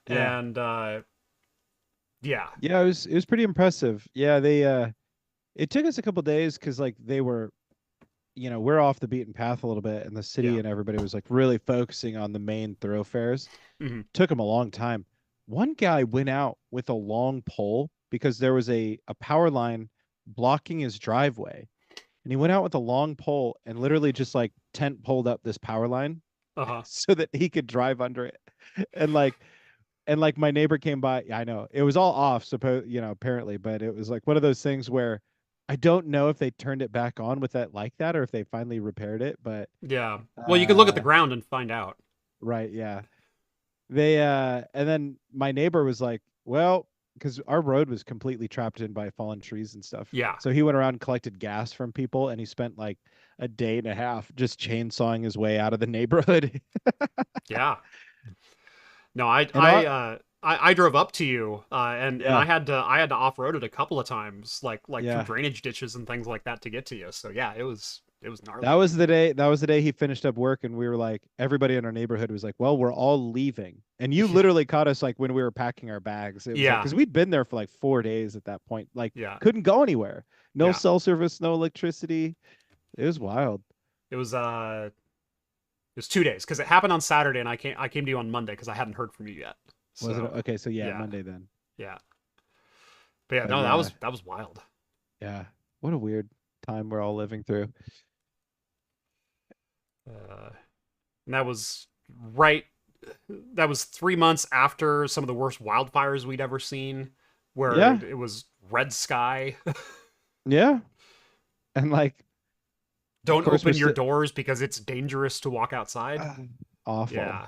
Yeah. And yeah. Yeah, it was pretty impressive. Yeah, they it took us a couple days because like they were, we're off the beaten path a little bit, and the city Yeah. and everybody was like really focusing on the main thoroughfares. Hmm. Took them a long time. One guy went out with a long pole because there was a power line blocking his driveway. And he went out with a long pole and literally just like tent pulled up this power line Uh-huh. so that he could drive under it. And like my neighbor came by. I know it was all off, apparently, but it was like one of those things where I don't know if they turned it back on with that like that or if they finally repaired it, but Yeah. Well, you could look at the uh ground and find out. right, yeah. They and then my neighbor was like, well, because our road was completely trapped in by fallen trees and stuff. Yeah. So he went around and collected gas from people and he spent like a day and a half just chainsawing his way out of the neighborhood. Yeah. No, I And I uh I drove up to you, and yeah, I had to off road it a couple of times, like through yeah. drainage ditches and things like that to get to you. So yeah, it was That gnarly. was the day. That was the day he finished up work, and we were like, everybody in our neighborhood was like, "Well, we're all leaving." And you Yeah, literally caught us like when we were packing our bags. It was like yeah, because we'd been there for like 4 days at that point, like yeah, couldn't go anywhere. No yeah. cell service, no electricity. It was wild. It was it was 2 days because it happened on Saturday, and I came to you on Monday because I hadn't heard from you yet. Was it So okay? So yeah, yeah, Monday then. yeah. But yeah, But no, yeah, that was wild. yeah. What a weird time we're all living through. Uh, and that was right. That was 3 months after some of the worst wildfires we'd ever seen, where Yeah, it was red sky. yeah. And like Don't course, we're open your still doors because it's dangerous to walk outside. awful, Yeah.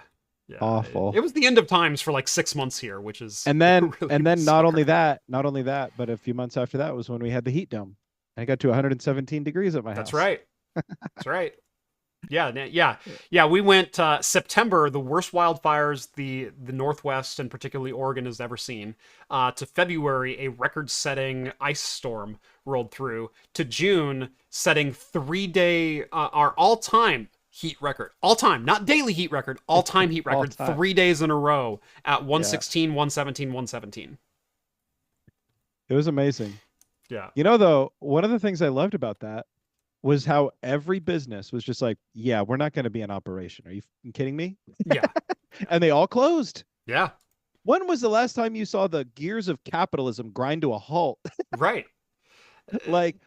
Yeah. It awful. was the end of times for like 6 months here, which is really And then bizarre. not only that, but a few months after that was when we had the heat dome. I got to 117 degrees at my That's house. right. That's right. Yeah, yeah. We went September, the worst wildfires the Northwest and particularly Oregon has ever seen. To February, a record-setting ice storm rolled through. To June, setting 3-day our all-time heat record, all-time, not daily heat record, all-time heat All record, time. 3 days in a row at Yeah, 116, 117, 117. it was amazing. Yeah, You know, though, one of the things I loved about that was how every business was just like, yeah, we're not going to be in operation. Are you kidding me? yeah, And they all closed. yeah. When was the last time you saw the gears of capitalism grind to a halt? Right. Like,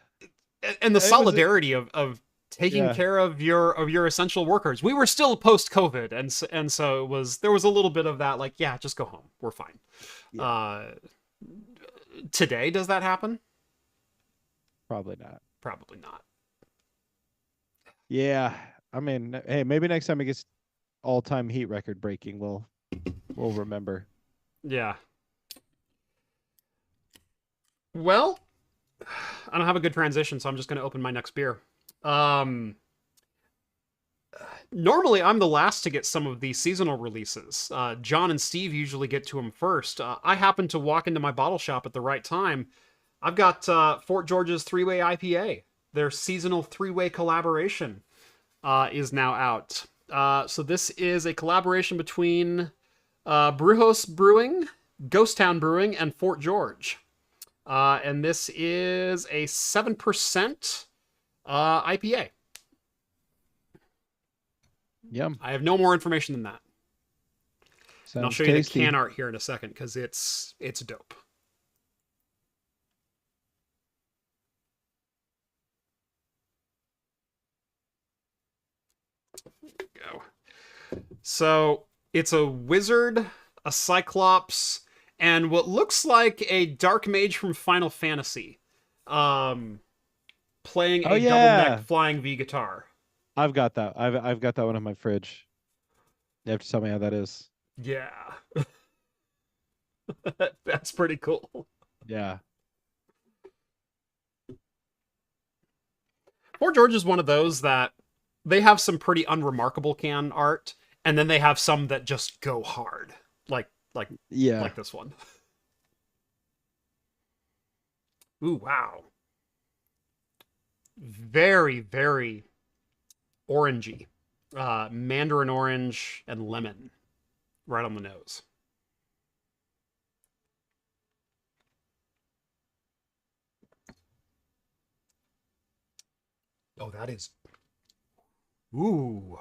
And the it was, solidarity of taking yeah, care of your essential workers. We were still post COVID, and so it was there was a little bit of that, like, yeah, just go home, we're fine. yeah, Uh, Today, does that happen? probably not. Probably not. Yeah, I mean, hey, maybe next time it gets all-time heat record breaking, we'll remember. Yeah. Well, I don't have a good transition, so I'm just going to open my next beer. Um, Normally, I'm the last to get some of these seasonal releases. John and Steve usually get to them first. I happen to walk into my bottle shop at the right time. I've got Fort George's three-way IPA. Their seasonal three-way collaboration is now out. So this is a collaboration between Brewhouse Brewing, Ghost Town Brewing, and Fort George. And this is a 7% IPA. Yum. I have no more information than that. And I'll Sounds show you tasty. the can art here in a second because it's dope. Go. So it's a wizard, a cyclops, and what looks like a dark mage from Final Fantasy, playing Oh a double neck yeah, flying V guitar. I've got that. I've got that one in my fridge. You have to tell me how that is. Yeah, that's pretty cool. Yeah. Fort George is one of those that they have some pretty unremarkable can art, and then they have some that just go hard, like Yeah. like this one. Ooh, wow. Very, very orangey. Mandarin orange and lemon right on the nose. Oh, that is. Ooh.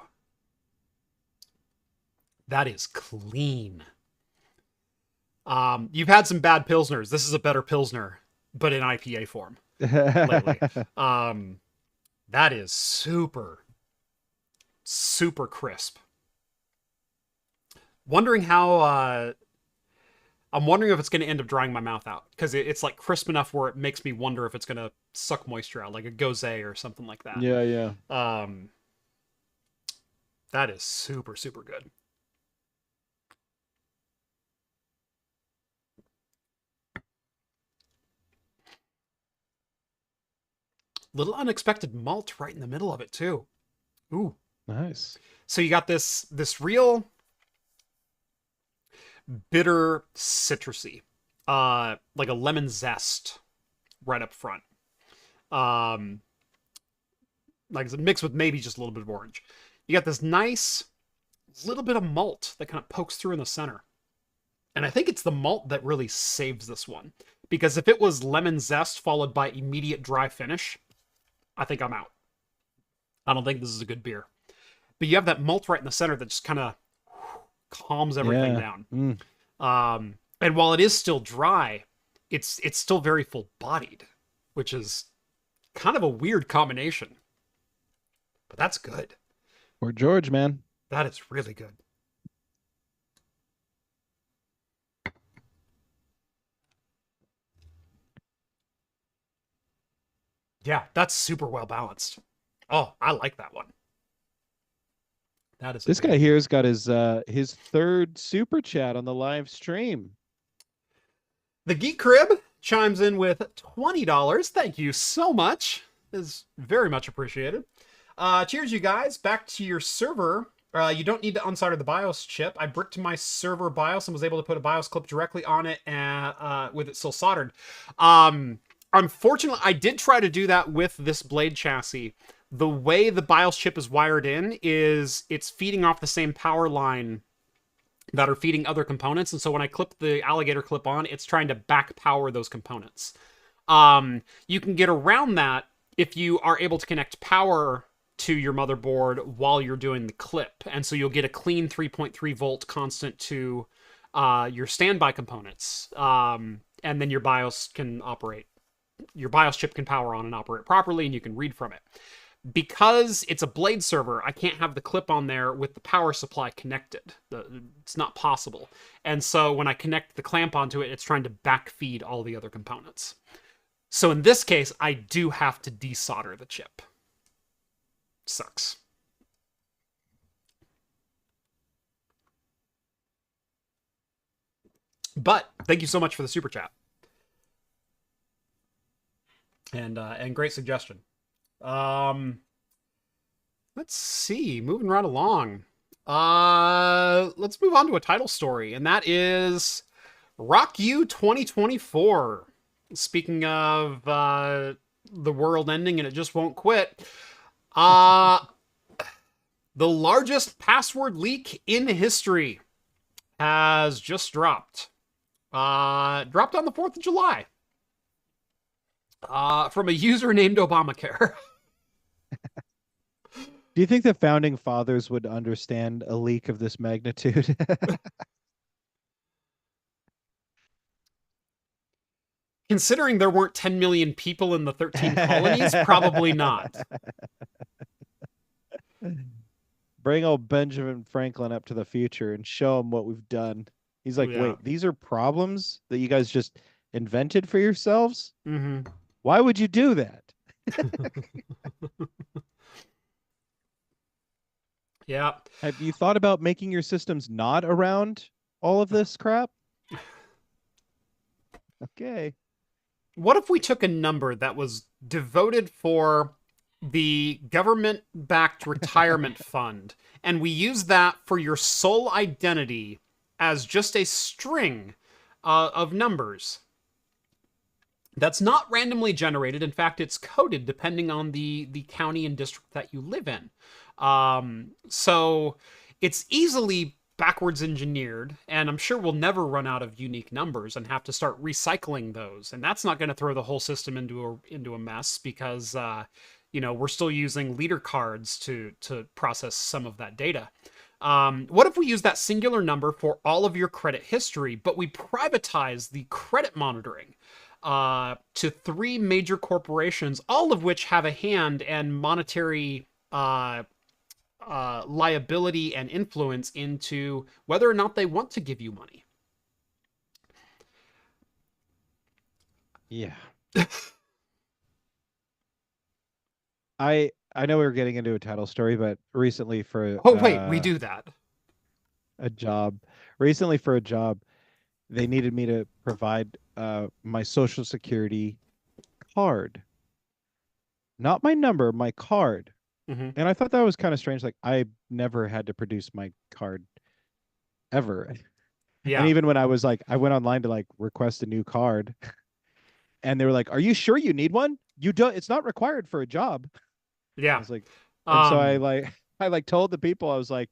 That is clean. You've had some bad Pilsners. This is a better Pilsner, but in IPA form lately. That is super, super crisp. Wondering how I'm wondering if it's going to end up drying my mouth out because it's like crisp enough where it makes me wonder if it's going to suck moisture out, like a gose or something like that. Yeah, yeah. That is super, super good. Little unexpected malt right in the middle of it too. Ooh. Nice. So you got this real bitter citrusy, like a lemon zest right up front. Like I said, mixed with maybe just a little bit of orange. You got this nice little bit of malt that kind of pokes through in the center. And I think it's the malt that really saves this one. Because if it was lemon zest followed by immediate dry finish, I think I'm out. I don't think this is a good beer. But you have that malt right in the center that just kind of calms everything down. And while it is still dry, it's still very full-bodied, which is kind of a weird combination. But that's good. Or George, man. That is really good. Yeah, that's super well balanced. Oh, I like that one. That is a This good guy one. here's got his third super chat on the live stream. The Geek Crib chimes in with $20. Thank you so much. Is very much appreciated. Cheers, you guys. Back to your server. You don't need to unsolder the BIOS chip. I bricked my server BIOS and was able to put a BIOS clip directly on it with it still soldered. Unfortunately, I did try to do that with this blade chassis. The way the BIOS chip is wired in is it's feeding off the same power line that are feeding other components. And so when I clip the alligator clip on, it's trying to back power those components. You can get around that if you are able to connect power to your motherboard while you're doing the clip. And so you'll get a clean 3.3 volt constant to your standby components. And then your BIOS can operate. Your BIOS chip can power on and operate properly, and you can read from it. Because it's a blade server, I can't have the clip on there with the power supply connected. It's not possible. And so when I connect the clamp onto it, it's trying to backfeed all the other components. So in this case, I do have to desolder the chip. Sucks. But thank you so much for the super chat. And great suggestion. Let's see, moving right along. Let's move on to a title story, and that is Rock You 2024. Speaking of the world ending and it just won't quit. The largest password leak in history has just dropped. Dropped on the 4th of July. From a user named Obamacare. Do you think the founding fathers would understand a leak of this magnitude? Considering there weren't 10 million people in the 13 colonies, probably not. Bring old Benjamin Franklin up to the future and show him what we've done. He's like, Yeah. wait, these are problems that you guys just invented for yourselves? Mm-hmm. Why would you do that? Yeah. Have you thought about making your systems not around all of this crap? Okay. What if we took a number that was devoted for the government-backed retirement fund, and we used that for your sole identity as just a string of numbers that's not randomly generated. In fact, it's coded depending on the county and district that you live in. So it's easily backwards engineered, and I'm sure we'll never run out of unique numbers and have to start recycling those. And that's not going to throw the whole system into a mess because we're still using leader cards to process some of that data. What if we use that singular number for all of your credit history, but we privatize the credit monitoring to 3 major corporations, all of which have a hand and monetary liability and influence into whether or not they want to give you money. Yeah. I know we were getting into a title story, but recently for We do that. Recently for a job, they needed me to provide my social security card. Not my number, my card. Mm-hmm. And I thought that was kind of strange. Like, I never had to produce my card ever. Yeah. And even when I was like, I went online to like request a new card, and they were like, "Are you sure you need one? You don't. It's not required for a job." Yeah. I was like, and so I told the people, I was like,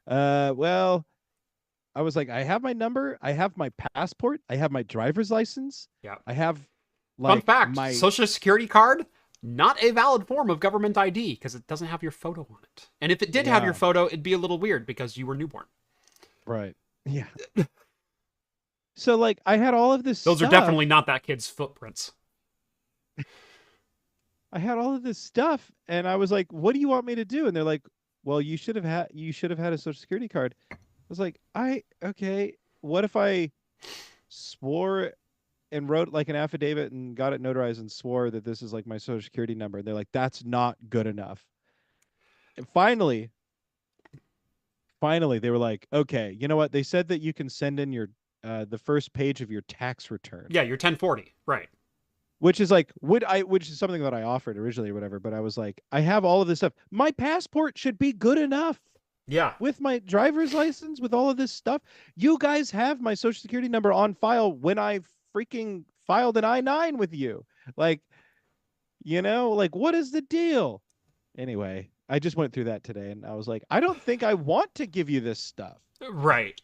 well, I was like, I have my number, I have my passport, I have my driver's license, Yeah. I have Fun like fact: my social security card, not a valid form of government ID because it doesn't have your photo on it. And if it did have your photo, it'd be a little weird because you were newborn. Right. Yeah. So like I had all of this Those stuff. are definitely not that kid's footprints. I had all of this stuff and I was like, what do you want me to do? And they're like, well, you should have had a social security card. I was like, okay, what if I swore and wrote like an affidavit and got it notarized and swore that this is like my social security number? And they're like, that's not good enough. finally, they were like, okay, you know what? They said that you can send in your the first page of your tax return. Yeah, your 1040, right? Which is like, which is something that I offered originally or whatever, but I was like, I have all of this stuff. My passport should be good enough Yeah. with my driver's license, with all of this stuff. You guys have my social security number on file when I freaking filed an I-9 with you. Like, like, what is the deal? Anyway, I just went through that today and I was like, I don't think I want to give you this stuff. Right.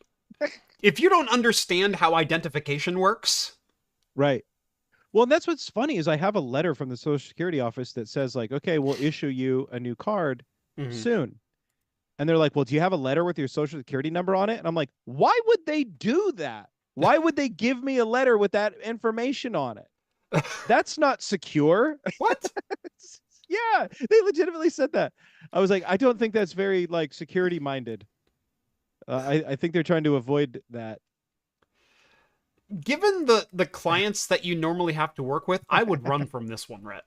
If you don't understand how identification works. Right. Well, and that's what's funny is I have a letter from the Social Security office that says like, okay, we'll issue you a new card soon. And they're like, well, do you have a letter with your Social Security number on it? And I'm like, why would they do that? Why would they give me a letter with that information on it? That's not secure. What? Yeah, they legitimately said that. I was like, I don't think that's very like security minded. I think they're trying to avoid that. Given the clients that you normally have to work with, I would run from this one, Rett.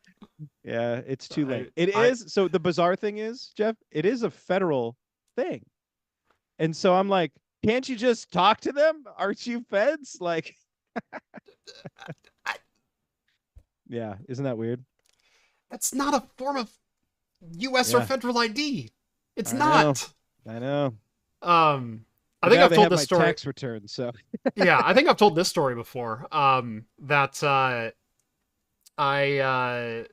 Yeah, it's too late. It is. So the bizarre thing is, Jeff, it is a federal thing. And so I'm like, can't you just talk to them? Aren't you feds? Like, yeah, isn't that weird? That's not a form of U.S. or federal ID. It's I not. I know. I think I've told this story. Tax return, so yeah, I think I've told this story before. That I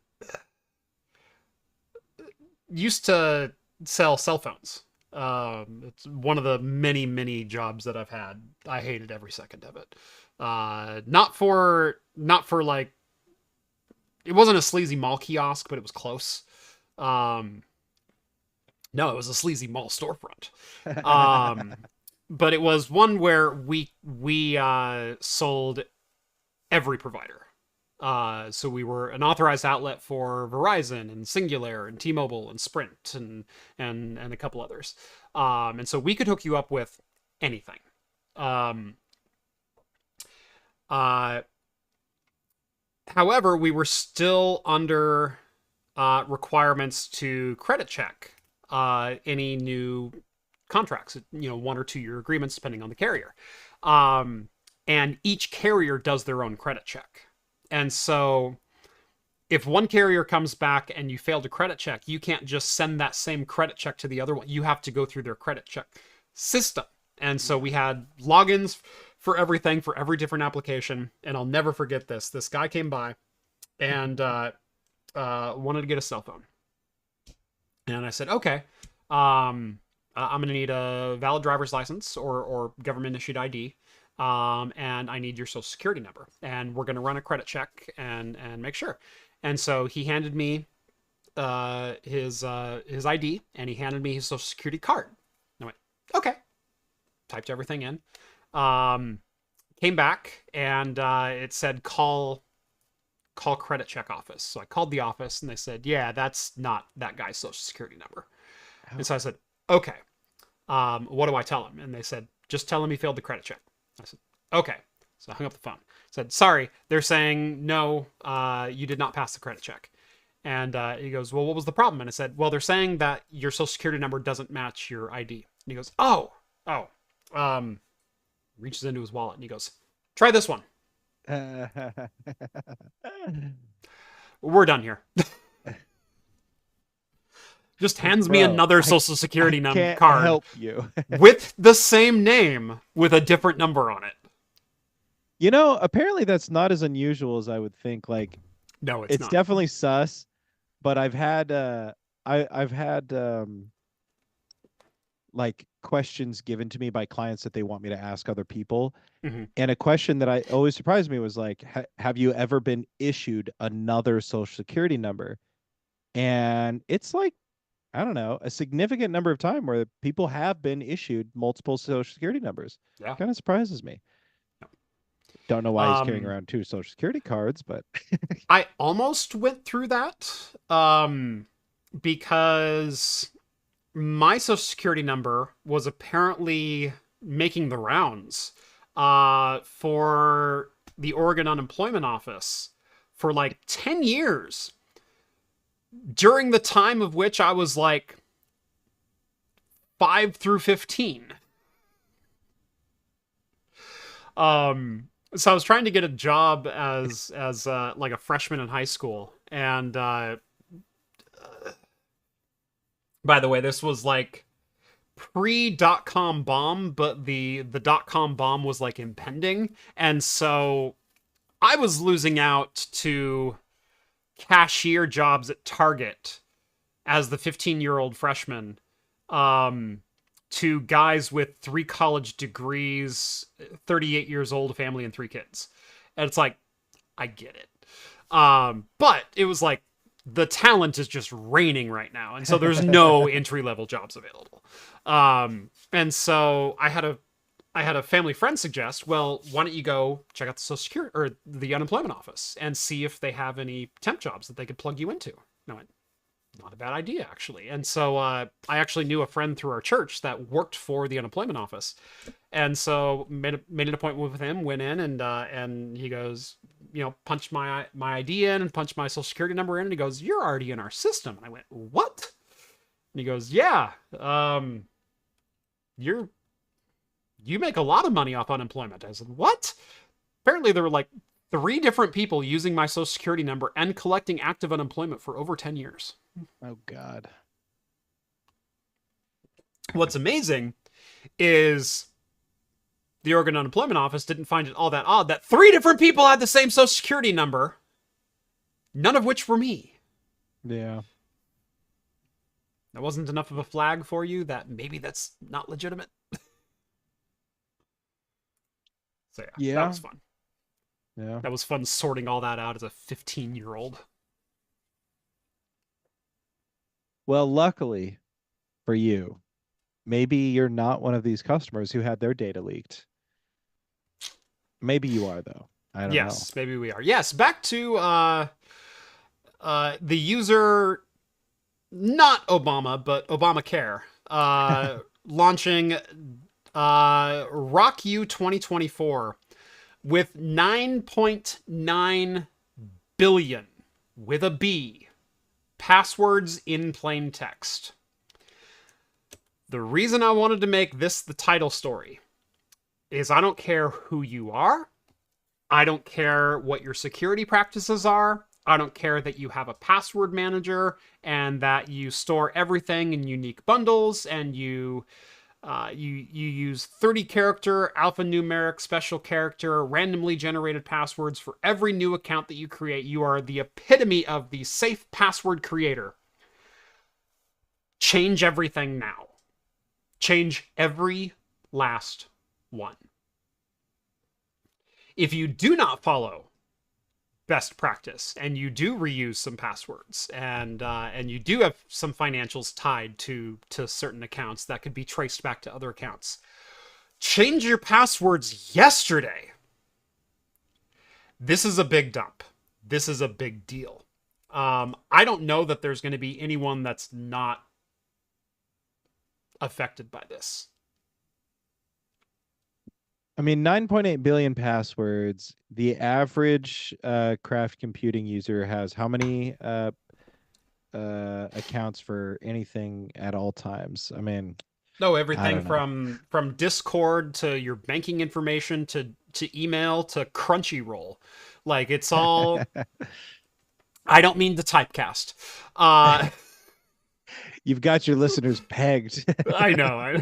used to sell cell phones. It's one of the many jobs that I've had. I hated every second of it. Not for like, it wasn't a sleazy mall kiosk, but it was close. No, it was a sleazy mall storefront. But it was one where we sold every provider. So we were an authorized outlet for Verizon and Singular and T-Mobile and Sprint and a couple others. And so we could hook you up with anything. However, we were still under requirements to credit check any new contracts, 1 or 2 year agreements, depending on the carrier. And each carrier does their own credit check. And so if one carrier comes back and you fail to credit check, you can't just send that same credit check to the other one. You have to go through their credit check system. And so we had logins for everything, for every different application. And I'll never forget this. This guy came by and wanted to get a cell phone. And I said, okay, I'm going to need a valid driver's license or government issued ID. And I need your social security number, and we're going to run a credit check and make sure. And so he handed me his ID, and he handed me his social security card. And I went, okay. Typed everything in. Came back, and it said call credit check office. So I called the office, and they said, yeah, that's not that guy's social security number. Oh. And so I said, okay. What do I tell him? And they said, just tell him he failed the credit check. I said, okay. So I hung up the phone. I said, sorry, they're saying, no, you did not pass the credit check. And he goes, well, what was the problem? And I said, well, they're saying that your social security number doesn't match your ID. And he goes, reaches into his wallet and he goes, try this one. We're done here. Just hands me another social security number card. Help you. With the same name with a different number on it. Apparently that's not as unusual as I would think. Like, no, it's not. Definitely sus. But I've had I've had like questions given to me by clients that they want me to ask other people. Mm-hmm. And a question that I always surprised me was like, have you ever been issued another social security number? And it's like, I don't know, a significant number of time where people have been issued multiple social security numbers. Yeah. Kind of surprises me. No. Don't know why he's carrying around 2 social security cards, but I almost went through that because my social security number was apparently making the rounds for the Oregon Unemployment Office for like 10 years. During the time of which I was like 5 through 15. So I was trying to get a job as like a freshman in high school, and by the way, this was like pre-dot-com bomb, but the dot-com bomb was like impending, and so I was losing out to cashier jobs at Target as the 15-year-old freshman, to guys with 3 college degrees, 38 years old, family, and 3 kids. And it's like, I get it. But it was like, the talent is just raining right now. And so there's no entry-level jobs available. And so I had a family friend suggest, well, why don't you go check out the Social Security or the unemployment office and see if they have any temp jobs that they could plug you into. And I went, not a bad idea, actually. And so I actually knew a friend through our church that worked for the unemployment office. And so made an appointment with him, went in, and he goes, punched my ID in and punched my Social Security number in. And he goes, you're already in our system. And I went, what? And he goes, yeah, you make a lot of money off unemployment. I said, what? Apparently there were like 3 different people using my Social Security number and collecting active unemployment for over 10 years. Oh, God. What's amazing is the Oregon Unemployment Office didn't find it all that odd that 3 different people had the same Social Security number, none of which were me. Yeah. That wasn't enough of a flag for you that maybe that's not legitimate? So yeah, that was fun. Yeah. That was fun sorting all that out as a 15-year-old. Well, luckily for you, maybe you're not one of these customers who had their data leaked. Maybe you are, though. I don't know. Yes, maybe we are. Yes, back to the user, not Obama, but Obamacare, launching RockU 2024 with 9.9 billion, with a B, passwords in plain text. The reason I wanted to make this the title story is I don't care who you are. I don't care what your security practices are. I don't care that you have a password manager and that you store everything in unique bundles and you use 30-character alphanumeric special character randomly generated passwords for every new account that you create. You are the epitome of the safe password creator. Change everything now. Change every last one. If you do not follow best practice and you do reuse some passwords and you do have some financials tied to certain accounts that could be traced back to other accounts, change your passwords yesterday. This is a big dump. This is a big deal. I don't know that there's going to be anyone that's not affected by this. I mean, 9.8 billion passwords. The average craft computing user has how many accounts for anything at all times? I mean, no, everything from Discord to your banking information to email to Crunchyroll. Like, it's all... I don't mean to typecast. You've got your listeners pegged. I know.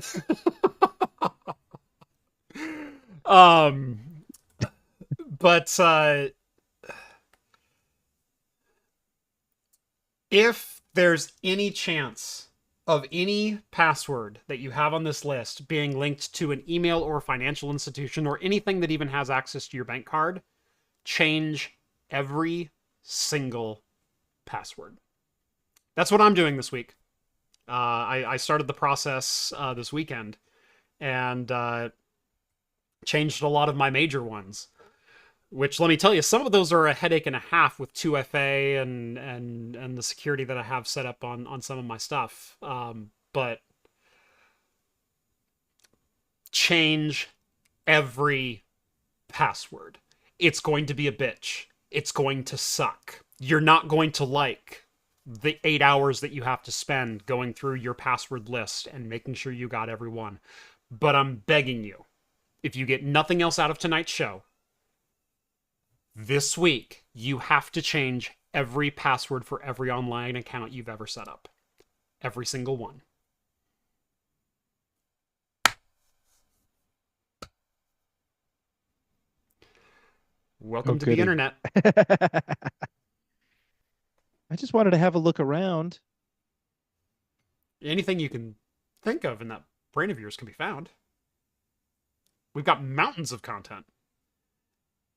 But if there's any chance of any password that you have on this list being linked to an email or financial institution or anything that even has access to your bank card, change every single password. That's what I'm doing this week. I started the process this weekend and changed a lot of my major ones, which, let me tell you, some of those are a headache and a half with 2FA and the security that I have set up on some of my stuff. But change every password. It's going to be a bitch. It's going to suck. You're not going to like the 8 hours that you have to spend going through your password list and making sure you got every one. But I'm begging you, if you get nothing else out of tonight's show, this week, you have to change every password for every online account you've ever set up. Every single one. Welcome to the internet. I just wanted to have a look around. Anything you can think of in that brain of yours can be found. We've got mountains of content.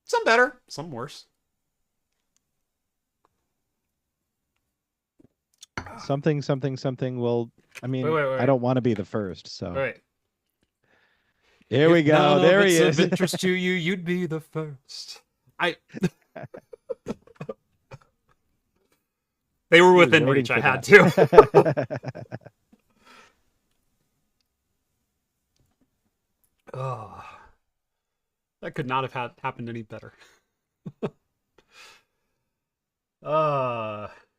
Some better, some worse. Something. Well, I mean, wait. I don't want to be the first, so. Wait. Here we go. There he is. If of interest to you, you'd be the first. They were within reach. I had to. Oh, that could not have happened any better.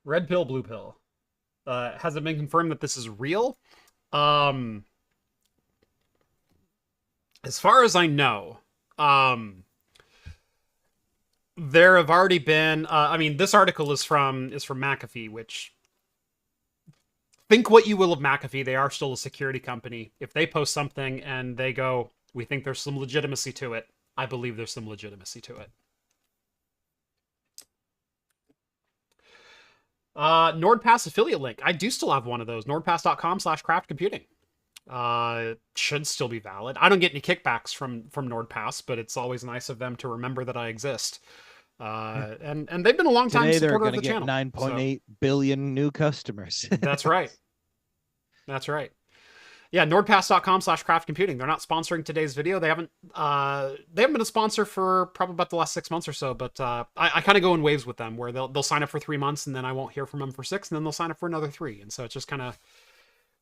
Red pill, blue pill. Has it been confirmed that this is real? As far as I know, there have already been. I mean, this article is from McAfee, which. Think what you will of McAfee. They are still a security company. If they post something and they go, we think there's some legitimacy to it, I believe there's some legitimacy to it. NordPass affiliate link. I do still have one of those. NordPass.com/craftcomputing. Should still be valid. I don't get any kickbacks from NordPass, but it's always nice of them to remember that I exist. And they've been a long time supporter of the channel. 9.8 billion new customers. That's right. That's right. Yeah, NordPass.com/craftcomputing. They're not sponsoring today's video. They haven't been a sponsor for probably about the last 6 months or so, but I kind of go in waves with them where they'll sign up for 3 months and then I won't hear from them for 6, and then they'll sign up for another 3. And so it just kind of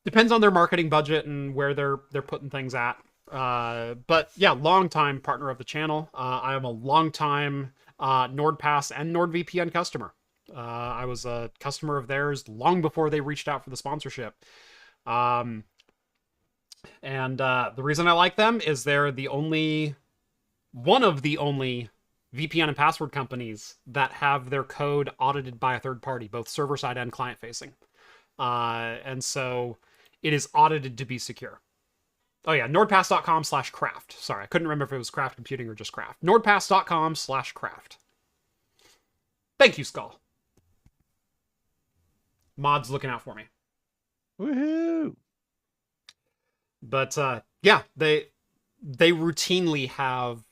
depends on their marketing budget and where they're putting things at. But yeah, long-time partner of the channel. I am a long-time NordPass and NordVPN customer. I was a customer of theirs long before they reached out for the sponsorship. And the reason I like them is they're one of the only VPN and password companies that have their code audited by a third party, both server-side and client-facing. And so it is audited to be secure. Oh yeah, NordPass.com/craft. Sorry, I couldn't remember if it was craft computing or just craft. NordPass.com/craft. Thank you, Skull. Mod's looking out for me. Woohoo! But yeah, they routinely have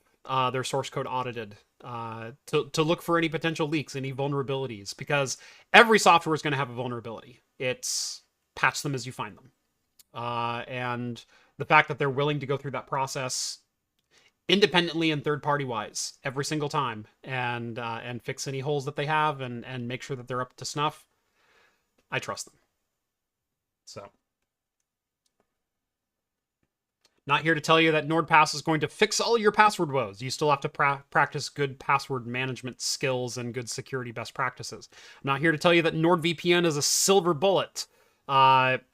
their source code audited to look for any potential leaks, any vulnerabilities, because every software is going to have a vulnerability. It's patch them as you find them. And the fact that they're willing to go through that process independently and third-party wise every single time and fix any holes that they have and make sure that they're up to snuff, I trust them. So, not here to tell you that NordPass is going to fix all your password woes. You still have to practice good password management skills and good security best practices. I'm not here to tell you that NordVPN is a silver bullet.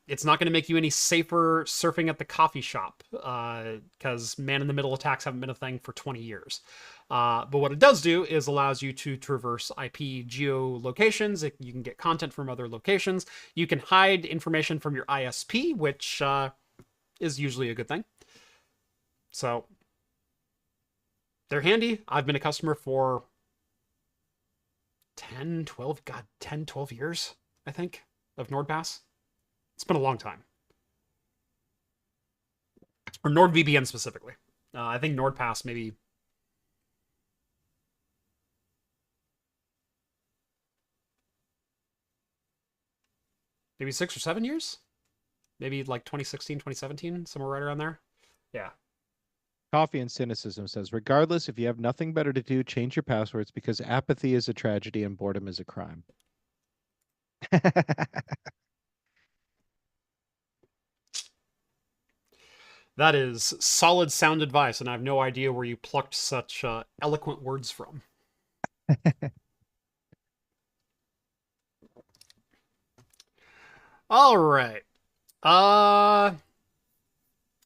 It's not going to make you any safer surfing at the coffee shop, because man-in-the-middle attacks haven't been a thing for 20 years. But what it does do is allows you to traverse IP geolocations. You can get content from other locations. You can hide information from your ISP, which is usually a good thing. So they're handy. I've been a customer for 10, 12 years, I think, of NordPass. It's been a long time. Or NordVPN specifically. I think NordPass maybe maybe 6 or 7 years? Maybe like 2016, 2017, somewhere right around there. Yeah. Coffee and Cynicism says, regardless, if you have nothing better to do, change your passwords because apathy is a tragedy and boredom is a crime. That is solid sound advice, and I have no idea where you plucked such eloquent words from. All right. Uh,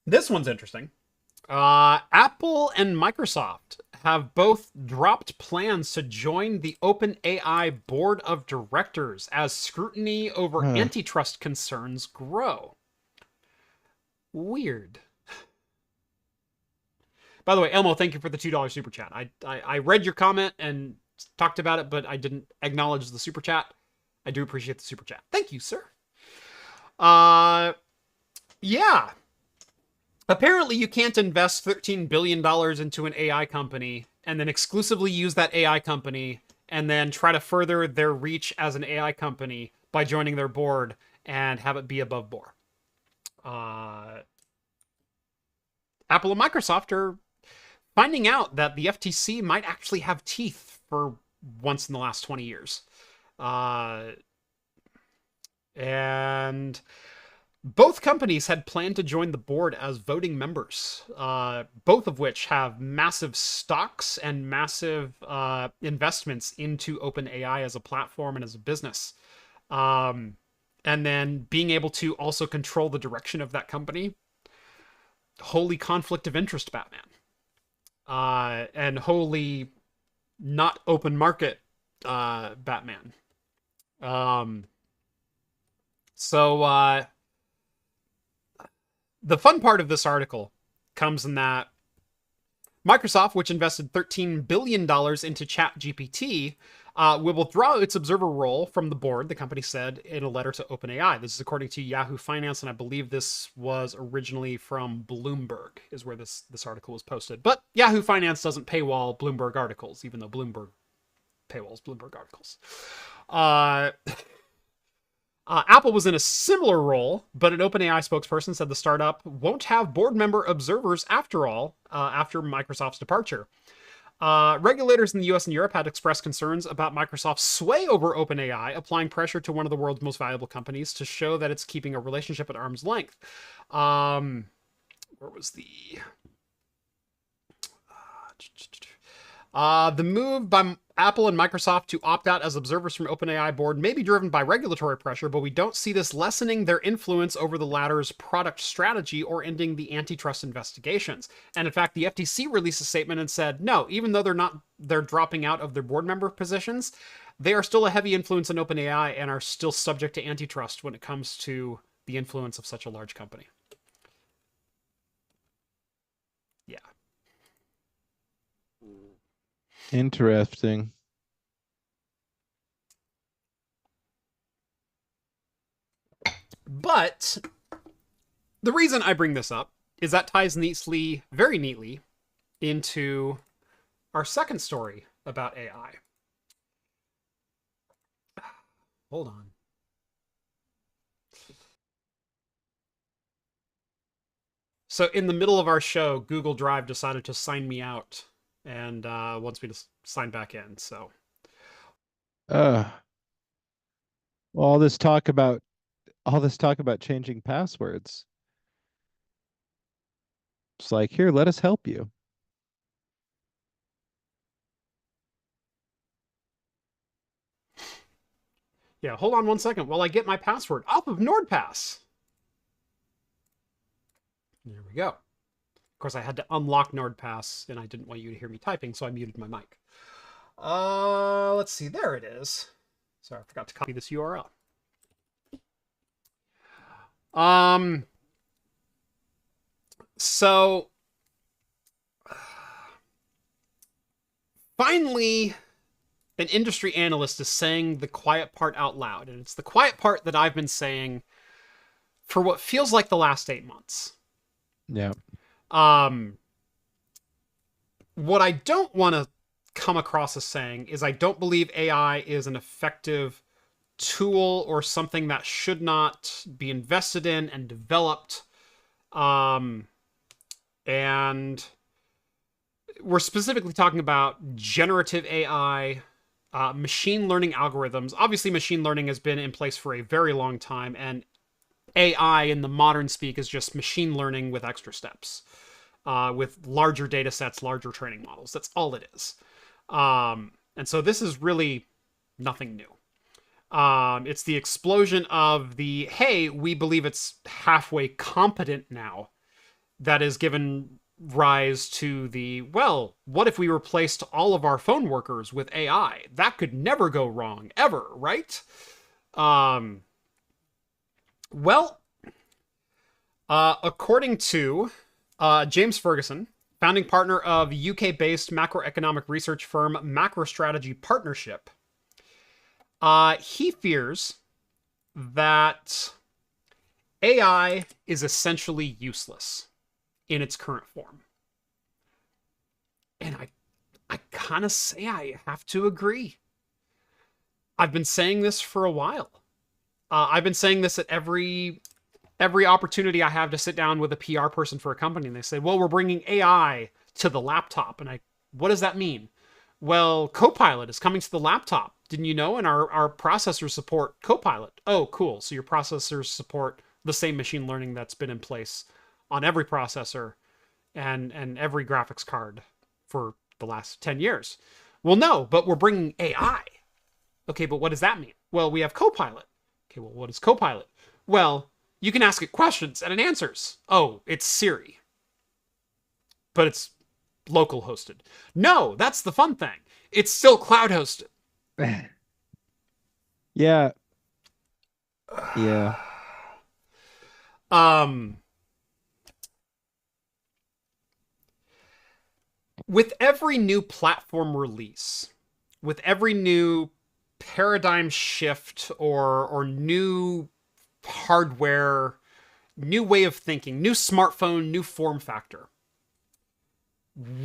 this one's interesting. Apple and Microsoft have both dropped plans to join the OpenAI board of directors as scrutiny over Huh. antitrust concerns grow. Weird. By the way, Elmo, thank you for the $2 super chat. I read your comment and talked about it, but I didn't acknowledge the super chat. I do appreciate the super chat. Thank you, sir. Yeah. Apparently, you can't invest $13 billion into an AI company and then exclusively use that AI company and then try to further their reach as an AI company by joining their board and have it be above board. Apple and Microsoft are finding out that the FTC might actually have teeth for once in the last 20 years. And both companies had planned to join the board as voting members, both of which have massive stocks and massive investments into OpenAI as a platform and as a business. And then being able to also control the direction of that company. Holy conflict of interest, Batman. And holy not open market Batman. So the fun part of this article comes in that Microsoft, which invested $13 billion into ChatGPT, will withdraw its observer role from the board, the company said in a letter to OpenAI. This is according to Yahoo Finance, and I believe this was originally from Bloomberg, is where this article was posted. But Yahoo Finance doesn't paywall Bloomberg articles, even though Bloomberg paywalls Bloomberg articles. Apple was in a similar role, but an OpenAI spokesperson said the startup won't have board member observers after all, after Microsoft's departure. Regulators in the US and Europe had expressed concerns about Microsoft's sway over OpenAI, applying pressure to one of the world's most valuable companies to show that it's keeping a relationship at arm's length. Where was the... the move by Apple and Microsoft to opt out as observers from OpenAI board may be driven by regulatory pressure, but we don't see this lessening their influence over the latter's product strategy or ending the antitrust investigations. And in fact, the FTC released a statement and said, no, even though they're dropping out of their board member positions, they are still a heavy influence in OpenAI and are still subject to antitrust when it comes to the influence of such a large company. Yeah. Interesting. But the reason I bring this up is that ties neatly, very neatly, into our second story about AI. Hold on. So in the middle of our show, Google Drive decided to sign me out and wants me to sign back in. So, Well, all this talk about changing passwords. It's like, here, let us help you. yeah, hold on one second while I get my password off of NordPass. There we go. Of course, I had to unlock NordPass, and I didn't want you to hear me typing, so I muted my mic. Let's see. There it is. Sorry, I forgot to copy this URL. So finally, an industry analyst is saying the quiet part out loud, and it's the quiet part that I've been saying for what feels like the last 8 months. Yeah. What I don't want to come across as saying is I don't believe AI is an effective tool or something that should not be invested in and developed. And we're specifically talking about generative AI, machine learning algorithms. Obviously, machine learning has been in place for a very long time, and AI in the modern speak is just machine learning with extra steps, with larger data sets, larger training models. That's all it is. And so this is really nothing new. It's the explosion of the, hey, we believe it's halfway competent now, that has given rise to the, well, what if we replaced all of our phone workers with AI? That could never go wrong, ever, right? Um, well, according to James Ferguson, founding partner of UK-based macroeconomic research firm MacroStrategy Partnership, he fears that AI is essentially useless in its current form. And I kind of say I have to agree. I've been saying this for a while. I've been saying this at every opportunity I have to sit down with a PR person for a company, and they say, "Well, we're bringing AI to the laptop," and what does that mean? Well, Copilot is coming to the laptop. Didn't you know? And our processors support Copilot. Oh, cool. So your processors support the same machine learning that's been in place on every processor and every graphics card for the last 10 years. Well, no, but we're bringing AI. Okay, but what does that mean? Well, we have Copilot. Okay, well, what is Copilot? Well, you can ask it questions and it answers. Oh, it's Siri. But it's local hosted. No, that's the fun thing. It's still cloud hosted. Yeah. Yeah. With every new platform release, with every new paradigm shift or new hardware, new way of thinking, new smartphone, new form factor,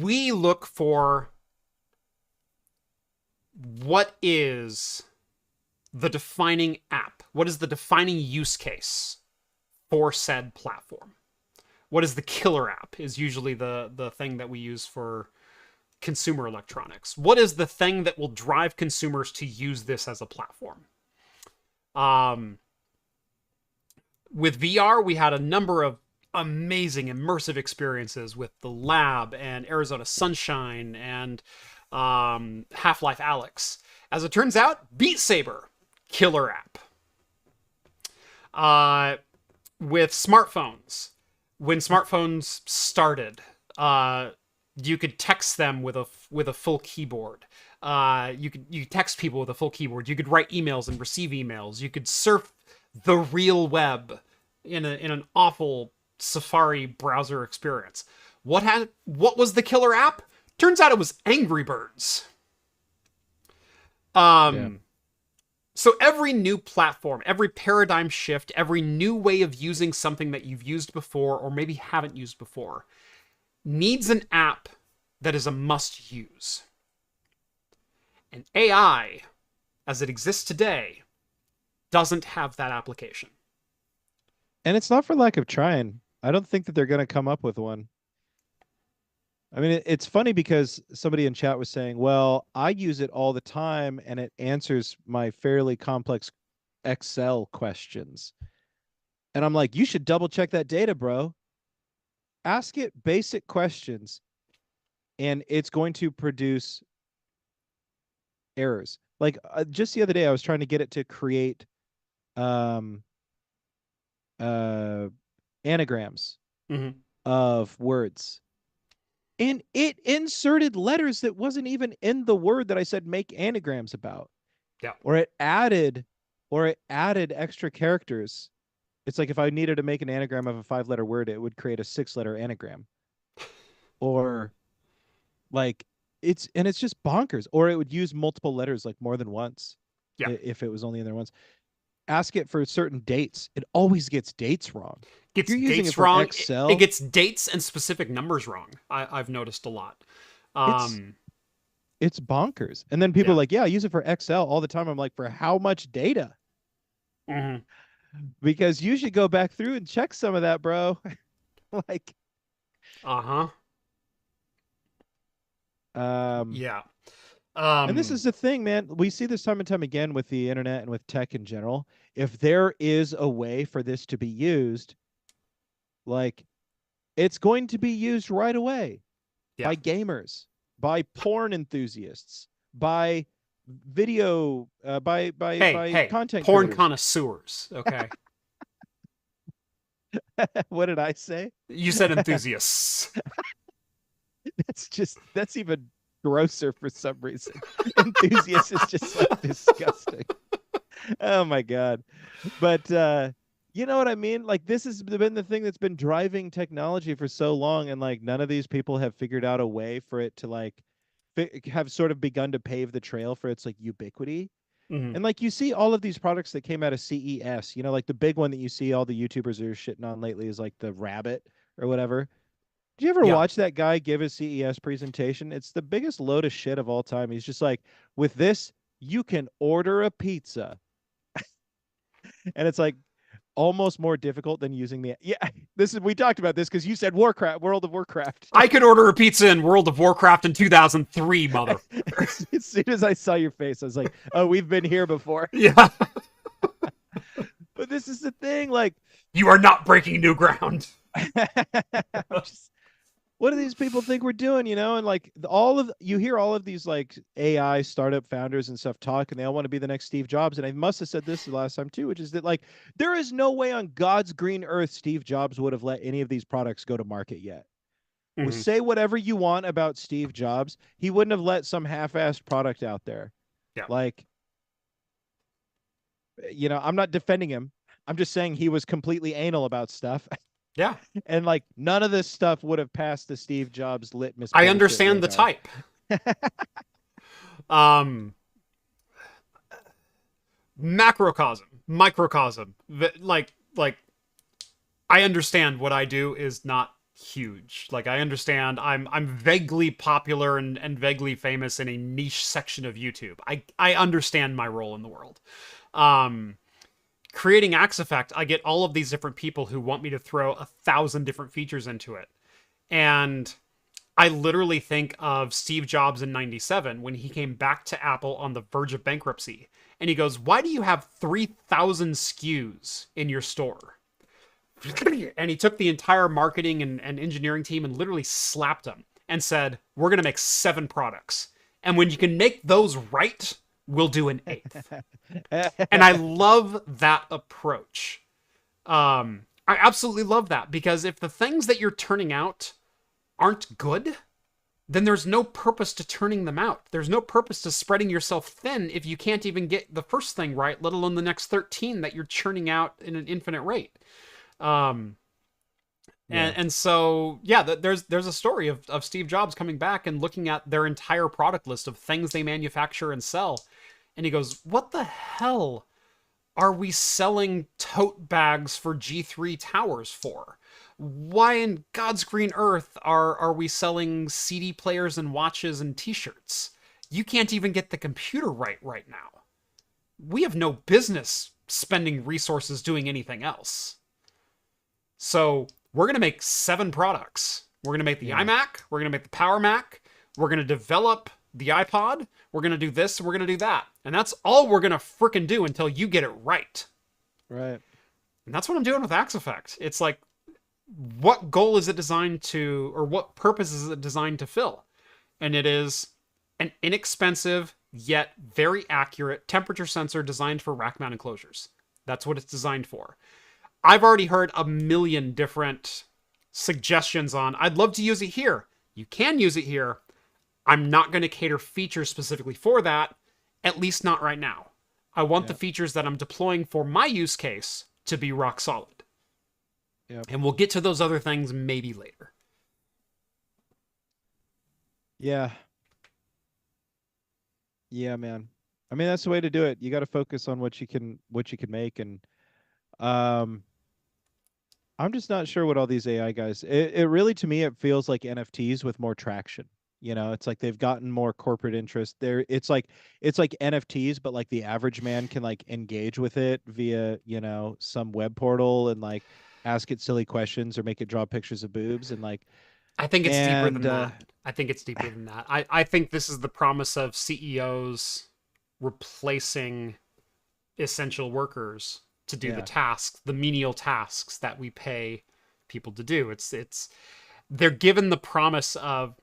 we look for what is the defining app? What is the defining use case for said platform? What is the killer app is usually the thing that we use for consumer electronics. What is the thing that will drive consumers to use this as a platform? With VR, we had a number of amazing immersive experiences with the Lab and Arizona Sunshine and Half-Life Alyx. As it turns out, Beat Saber, killer app. With smartphones, when smartphones started, you could text them with a full keyboard. You text people with a full keyboard. You could write emails and receive emails. You could surf the real web in an awful Safari browser experience. What was the killer app? Turns out it was Angry Birds. Yeah. So every new platform, every paradigm shift, every new way of using something that you've used before or maybe haven't used before needs an app that is a must use. And AI, as it exists today, doesn't have that application. And it's not for lack of trying. I don't think that they're going to come up with one. I mean, it's funny because somebody in chat was saying, well, I use it all the time and it answers my fairly complex Excel questions. And I'm like, you should double check that data, bro. Ask it basic questions and it's going to produce errors. Like just the other day, I was trying to get it to create anagrams of words. And it inserted letters that wasn't even in the word that I said make anagrams about. Yeah. Or it added extra characters. It's like if I needed to make an anagram of a 5-letter word, it would create a 6-letter anagram. Or like it's just bonkers. Or it would use multiple letters like more than once. Yeah. If it was only in there once. Ask it for certain dates. It always gets dates wrong. Gets You're using dates it for wrong. Excel. It gets dates and specific numbers wrong. I've noticed a lot. It's bonkers. And then people are like, yeah, I use it for Excel all the time. I'm like, for how much data? Mm-hmm. Because you should go back through and check some of that, bro. Like, yeah. And this is the thing, man. We see this time and time again with the internet and with tech in general. If there is a way for this to be used, like, it's going to be used right away by gamers, by porn enthusiasts, by video by Hey, content porn creators. connoisseurs, okay? What did I say? You said enthusiasts. That's even grosser for some reason. Enthusiast is just like disgusting. Oh my God. But you know what I mean? Like this has been the thing that's been driving technology for so long, and like none of these people have figured out a way for it to like have sort of begun to pave the trail for its like ubiquity. Mhm. And like you see all of these products that came out of CES, like the big one that you see all the YouTubers are shitting on lately is like the rabbit or whatever. Did you ever Yeah. watch that guy give his CES presentation? It's the biggest load of shit of all time. He's just like, with this, you can order a pizza. And it's like almost more difficult than using the yeah. This is we talked about this because you said Warcraft, World of Warcraft. I could order a pizza in World of Warcraft in 2003, mother. As soon as I saw your face, I was like, oh, we've been here before. Yeah. But this is the thing, like You are not breaking new ground. just, what do these people think we're doing, and like all of you hear all of these like AI startup founders and stuff talk, and they all want to be the next Steve Jobs. And I must have said this the last time too, which is that like there is no way on God's green earth Steve Jobs would have let any of these products go to market yet. Well, Mhm. say whatever you want about Steve Jobs, he wouldn't have let some half-assed product out there. Yeah. Like, I'm not defending him. I'm just saying he was completely anal about stuff. Yeah. And like none of this stuff would have passed the Steve Jobs litmus I bullshit understand the radar. type. Um, macrocosm, microcosm. Like, I understand what I do is not huge. Like, I understand I'm vaguely popular and vaguely famous in a niche section of YouTube. I understand my role in the world. Um, Creating Axe Effect, I get all of these different people who want me to throw 1,000 different features into it. And I literally think of Steve Jobs in 97 when he came back to Apple on the verge of bankruptcy. And he goes, "Why do you have 3,000 SKUs in your store?" And he took the entire marketing and engineering team and literally slapped them and said, "We're going to make 7 products. And when you can make those right, we'll do an 8th." And I love that approach. I absolutely love that because if the things that you're turning out aren't good, then there's no purpose to turning them out. There's no purpose to spreading yourself thin if you can't even get the first thing right, let alone the next 13 that you're churning out in an infinite rate. Um, Yeah. and so yeah, there's a story of Steve Jobs coming back and looking at their entire product list of things they manufacture and sell, and he goes, "What the hell are we selling tote bags for G3 towers for? Why in God's green earth are we selling CD players and watches and t-shirts? You can't even get the computer right now. We have no business spending resources doing anything else." So we're going to make 7 products. We're going to make the Yeah. iMac. We're going to make the Power Mac. We're going to develop the iPod. We're going to do this. We're going to do that. And that's all we're going to frickin' do until you get it right. Right. And that's what I'm doing with Axe Effect. It's like, what goal is it designed to, or what purpose is it designed to fill? And it is an inexpensive yet very accurate temperature sensor designed for rack mount enclosures. That's what it's designed for. I've already heard a million different suggestions on, "I'd love to use it here." You can use it here. I'm not going to cater features specifically for that, at least not right now. I want the Yeah. features that I'm deploying for my use case to be rock solid. Yeah. And we'll get to those other things maybe later. Yeah. Yeah, man. I mean, that's the way to do it. You got to focus on what you can make, and um I'm just not sure what all these AI guys. It really, to me, it feels like NFTs with more traction. It's like they've gotten more corporate interest. It's like NFTs, but like the average man can like engage with it via some web portal and like ask it silly questions or make it draw pictures of boobs and like I think it's deeper and than that. I think it's deeper than that. I think this is the promise of CEOs replacing essential workers to do the yeah, tasks, the menial tasks that we pay people to do. It's they're given the promise of,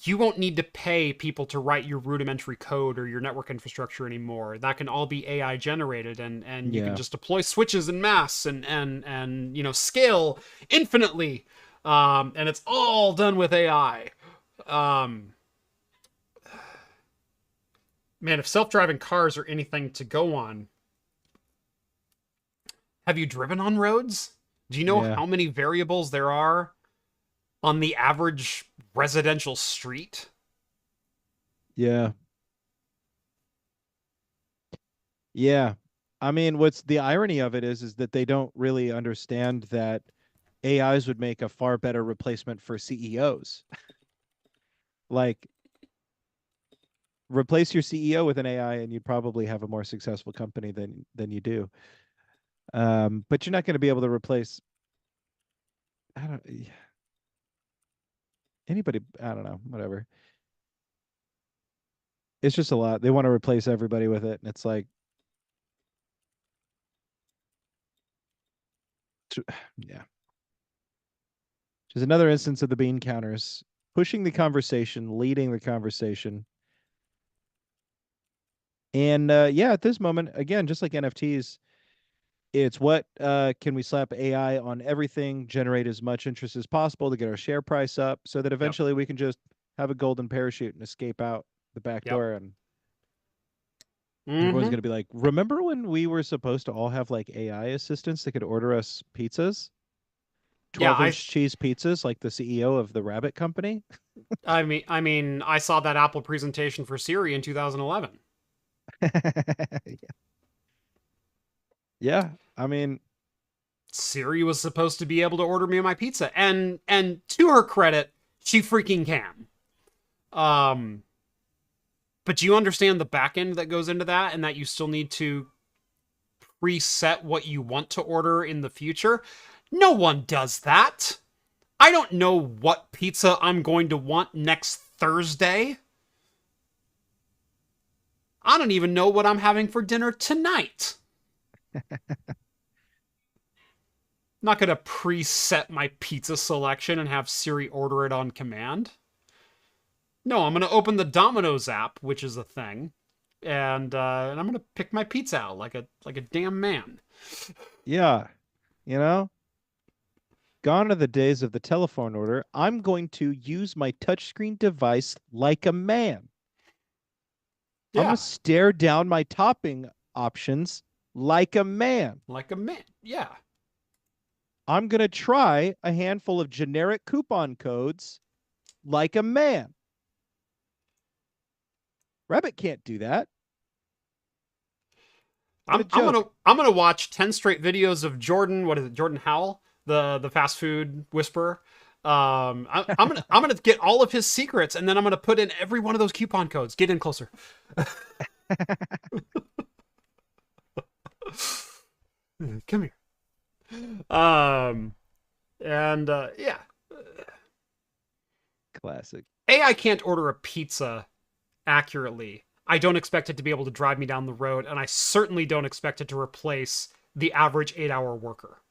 you won't need to pay people to write your rudimentary code or your network infrastructure anymore. That can all be AI generated, and you can Yeah. just deploy switches in mass and scale infinitely. And it's all done with AI. Um, Man, if self-driving cars are anything to go on, have you driven on roads? Do you know Yeah. how many variables there are on the average residential street? Yeah. Yeah. I mean, what's the irony of it is that they don't really understand that AIs would make a far better replacement for CEOs. Like, replace your CEO with an AI and you'd probably have a more successful company than you do. But you're not going to be able to replace I don't anybody, I don't know, whatever. It's just a lot. They want to replace everybody with it, and it's like yeah. Just another instance of the bean counters pushing the conversation, leading the conversation. And yeah, at this moment, again, just like NFTs, it's what can we slap AI on everything, generate as much interest as possible to get our share price up so that Yep. eventually we can just have a golden parachute and escape out the back Yep. door. And everyone's Mm-hmm. going to be like, remember when we were supposed to all have like AI assistants that could order us pizzas? Yeah, 12-inch cheese pizzas like the CEO of the Rabbit Company? I mean, I saw that Apple presentation for Siri in 2011. Yeah. I mean, Siri was supposed to be able to order me my pizza, and to her credit, she freaking can. Um, but do you understand the back end that goes into that, and that you still need to preset what you want to order in the future? No one does that. I don't know what pizza I'm going to want next Thursday. I don't even know what I'm having for dinner tonight. I'm not going to preset my pizza selection and have Siri order it on command. No, I'm going to open the Domino's app, which is a thing, and I'm going to pick my pizza out like a damn man. yeah, you know, gone are the days of the telephone order. I'm going to use my touchscreen device like a man. I'm going Yeah, to stare down my topping options like a man. like a man. Yeah. I'm going to try a handful of generic coupon codes like a man. Rabbit can't do that. What a I'm joke. gonna watch 10 straight videos of Jordan. What is it? Jordan Howell, the fast food whisperer. I'm gonna get all of his secrets, and then I'm gonna put in every one of those coupon codes. Get in closer. Come here. Um, and yeah, Classic. AI can't order a pizza accurately. I don't expect it to be able to drive me down the road, and I certainly don't expect it to replace the average 8-hour worker.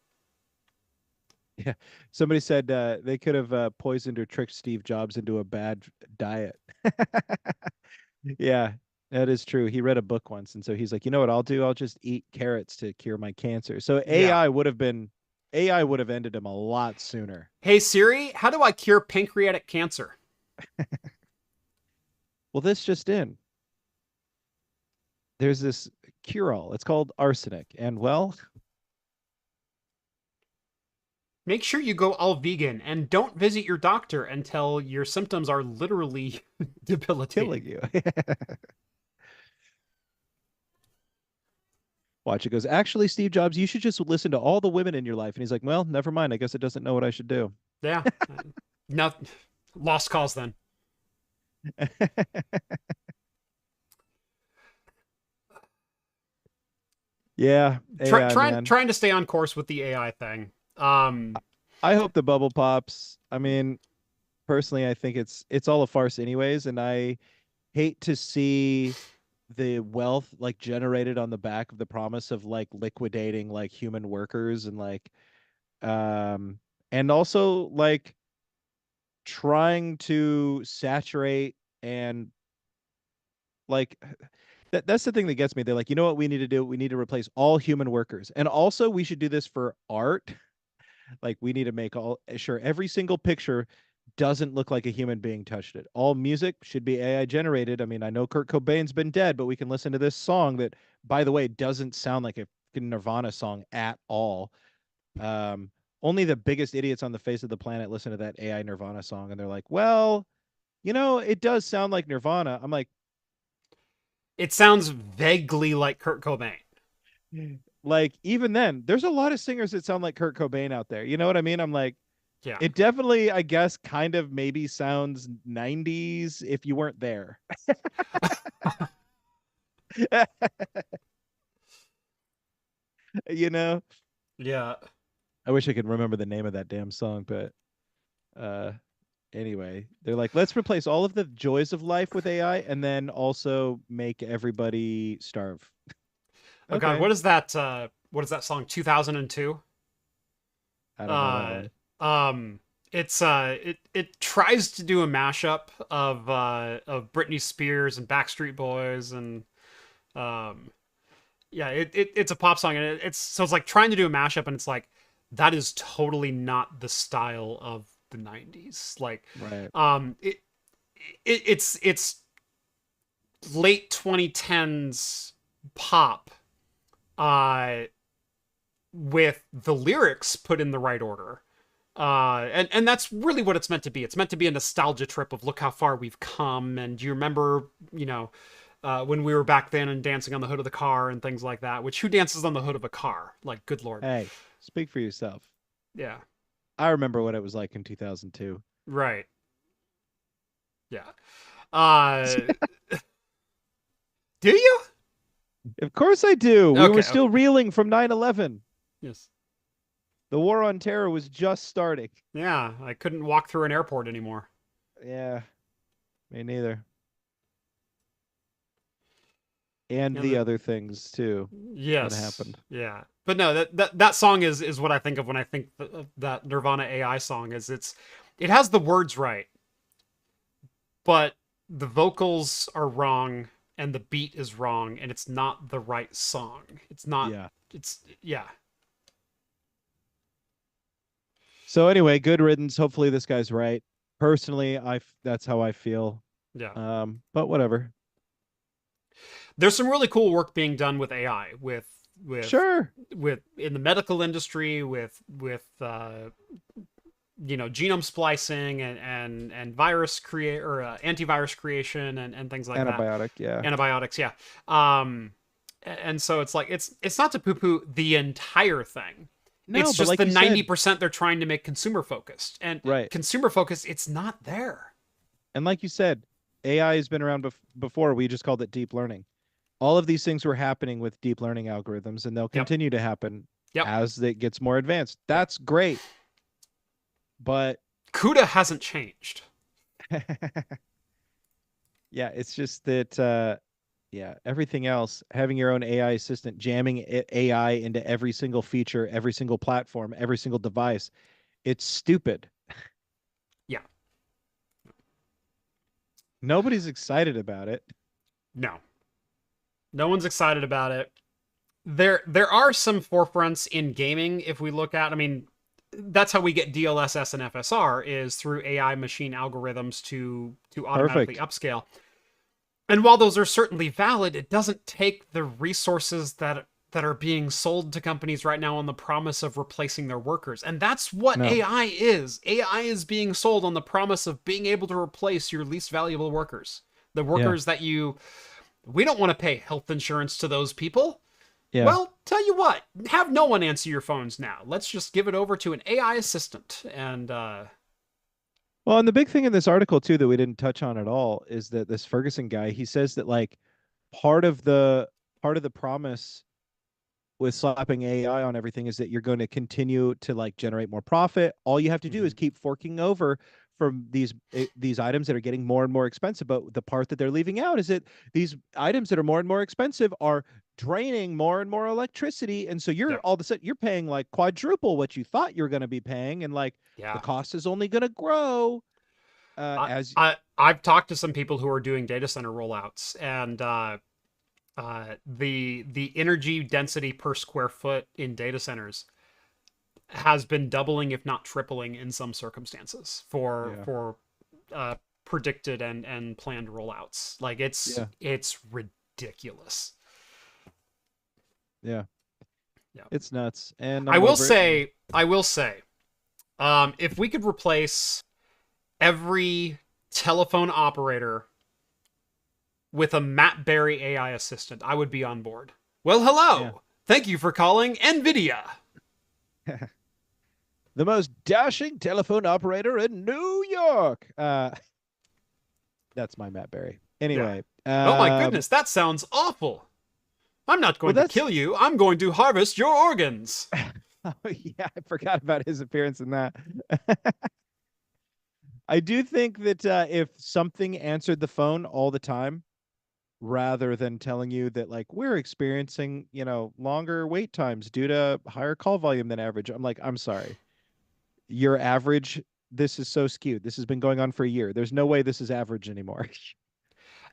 Yeah. Somebody said they could have poisoned or tricked Steve Jobs into a bad diet. Yeah, that is true. He read a book once, and so he's like, you know what I'll do? I'll just eat carrots to cure my cancer. So Yeah. AI would have ended him a lot sooner. Hey Siri, how do I cure pancreatic cancer? Well, this just in. There's this cure-all. It's called arsenic. And well, Make sure you go all vegan and don't visit your doctor until your symptoms are literally killing debilitating. you. Watch it goes, actually, Steve Jobs, you should just listen to all the women in your life. And he's like, well, never mind. I guess it doesn't know what I should do. Yeah. Not lost cause then. Yeah, AI, man. Trying to stay on course with the AI thing. I hope the bubble pops. I mean, personally, I think it's all a farce anyways, and I hate to see the wealth like generated on the back of the promise of like liquidating like human workers and like um and also like trying to saturate and like that's the thing that gets me. They're like, you know what we need to do? We need to replace all human workers. And also we should do this for art. Like we need to make all sure every single picture doesn't look like a human being touched it. All music should be AI generated. I mean, I know Kurt Cobain's been dead, but we can listen to this song that, by the way, doesn't sound like a Nirvana song at all. Um, Only the biggest idiots on the face of the planet listen to that AI Nirvana song, and they're like, "Well, it does sound like Nirvana." I'm like, It sounds vaguely like Kurt Cobain. even then, there's a lot of singers that sound like Kurt Cobain out there. You know what I mean? I'm like, Yeah. it definitely, I guess, kind of maybe sounds 90s if you weren't there. you know? Yeah. I wish I could remember the name of that damn song, but uh anyway, they're like, let's replace all of the joys of life with AI and then also make everybody starve. Oh God, Okay. what is that song? 2002. I don't know that Uh, one. it tries to do a mashup of Britney Spears and Backstreet Boys and um yeah, it's a pop song and it's like trying to do a mashup and it's like that is totally not the style of the 90s. Like Right. um it, it's late 2010s pop uh with the lyrics put in the right order. And that's really what it's meant to be. It's meant to be a nostalgia trip of look how far we've come. And do you remember, when we were back then and dancing on the hood of the car and things like that? Which who dances on the hood of a car? Like, good lord. Hey, speak for yourself. Yeah. I remember what it was like in 2002. Right. Yeah. Uh, do you? Of course I do. We were Okay. still Okay. reeling from 9/11. Yes. The war on terror was just starting. Yeah. I couldn't walk through an airport anymore. Yeah, me neither. And Yeah. the other things too that Yes. happened. Yeah. But no, that song is what I think of when I think of that Nirvana AI song is it has the words right, but the vocals are wrong and the beat is wrong and it's not the right song. It's not Yeah. it's yeah. So anyway, good riddance. Hopefully this guy's right. Personally, that's how I feel. Yeah. But whatever. There's some really cool work being done with AI with Sure. with in the medical industry with genome splicing and virus create or antivirus creation and things like that. Antibiotic, yeah. Antibiotics, yeah. And so it's like it's not to poo poo the entire thing. No, It's but just like the you said, 90% they're trying to make consumer focused, and right. consumer focused, it's not there. And like you said, AI has been around before. We just called it deep learning. All of these things were happening with deep learning algorithms, and they'll Yep. continue to happen Yep. as it gets more advanced. That's great. But CUDA hasn't changed. yeah, it's just that yeah, everything else, having your own AI assistant, jamming AI into every single feature, every single platform, every single device, it's stupid. Yeah. Nobody's excited about it. No. No one's excited about it. There are some forefronts in gaming if we look at, I mean, that's how we get DLSS and FSR is through AI machine algorithms to automatically Perfect. upscale. And while those are certainly valid, it doesn't take the resources that are being sold to companies right now on the promise of replacing their workers. And that's what No. AI is. AI is being sold on the promise of being able to replace your least valuable workers. The Yeah. workers that we don't want to pay health insurance to those people. Yeah. Well, tell you what, have no one answer your phones now. Let's just give it over to an AI assistant. And Well, and the big thing in this article too that we didn't touch on at all is that this Ferguson guy, he says that like part of the promise with slapping AI on everything is that you're going to continue to like generate more profit. All you have to do is keep forking over from these items that are getting more and more expensive. But the part that they're leaving out is that these items that are more and more expensive are draining more and more electricity. And so you're yep. all of a sudden you're paying like quadruple what you thought you were going to be paying. And like the Yeah. cost is only going to grow. I've talked to some people who are doing data center rollouts, and the energy density per square foot in data centers has been doubling, if not tripling, in some circumstances for predicted and planned rollouts. Like it's ridiculous. Yeah. Yeah. It's nuts. And I will say, if we could replace every telephone operator with a Matt Berry AI assistant, I would be on board. Well, hello. Yeah. Thank you for calling NVIDIA. The most dashing telephone operator in New York. That's my Matt Berry. Anyway. Yeah. Oh my goodness, that sounds awful. I'm not going to kill you. I'm going to harvest your organs. Oh, yeah, I forgot about his appearance in that. I do think that if something answered the phone all the time, rather than telling you that, like, we're experiencing, longer wait times due to higher call volume than average, I'm like, I'm sorry. Your average, this is so skewed. This has been going on for a year. There's no way this is average anymore.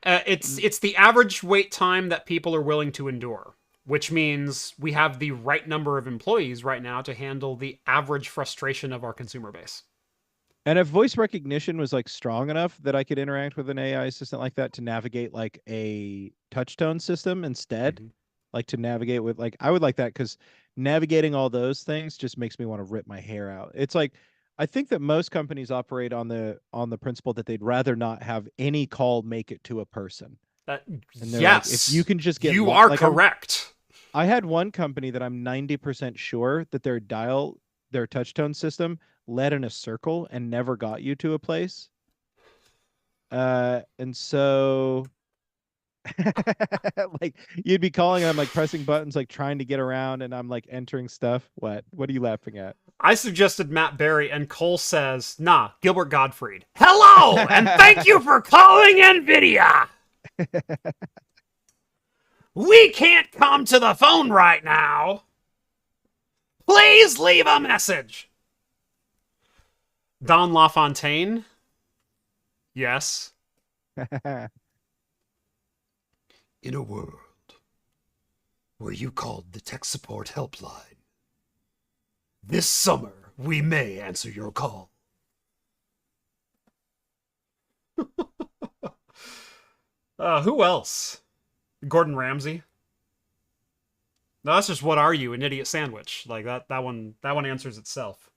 It's the average wait time that people are willing to endure, which means we have the right number of employees right now to handle the average frustration of our consumer base. And if voice recognition was like strong enough that I could interact with an AI assistant like that to navigate like a touch tone system instead, like to navigate with, like, I would like that, because navigating all those things just makes me want to rip my hair out. It's like, I think that most companies operate on the principle that they'd rather not have any call make it to a person. Yes, like, if you can just get, you are correct. I had one company that I'm 90% sure that their touch tone system led in a circle and never got you to a place. And so like, you'd be calling and I'm like pressing buttons, like trying to get around, and I'm like entering stuff. What are you laughing at? I suggested Matt Berry, and Cole says, nah, Gilbert Gottfried. Hello, and thank you for calling NVIDIA. We can't come to the phone right now. Please leave a message. Don LaFontaine? Yes. In a world where you called the tech support helpline, this summer we may answer your call. Who else? Gordon Ramsay? No, that's just What Are You, an Idiot Sandwich. Like that one answers itself.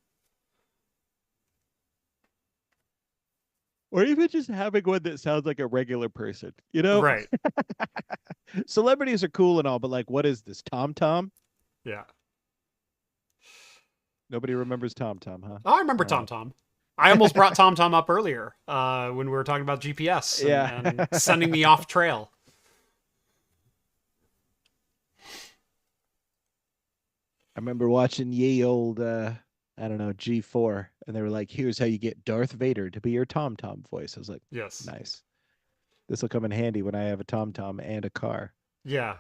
Or even just having one that sounds like a regular person, Right. Celebrities are cool and all, but like, what is this, TomTom? Yeah. Nobody remembers TomTom, huh? Oh, I remember TomTom. I almost brought TomTom up earlier when we were talking about GPS and sending me off trail. I remember watching ye old, I don't know, G4, and they were like, here's how you get Darth Vader to be your TomTom voice. I was like, yes, nice. This will come in handy when I have a TomTom and a car. Yeah.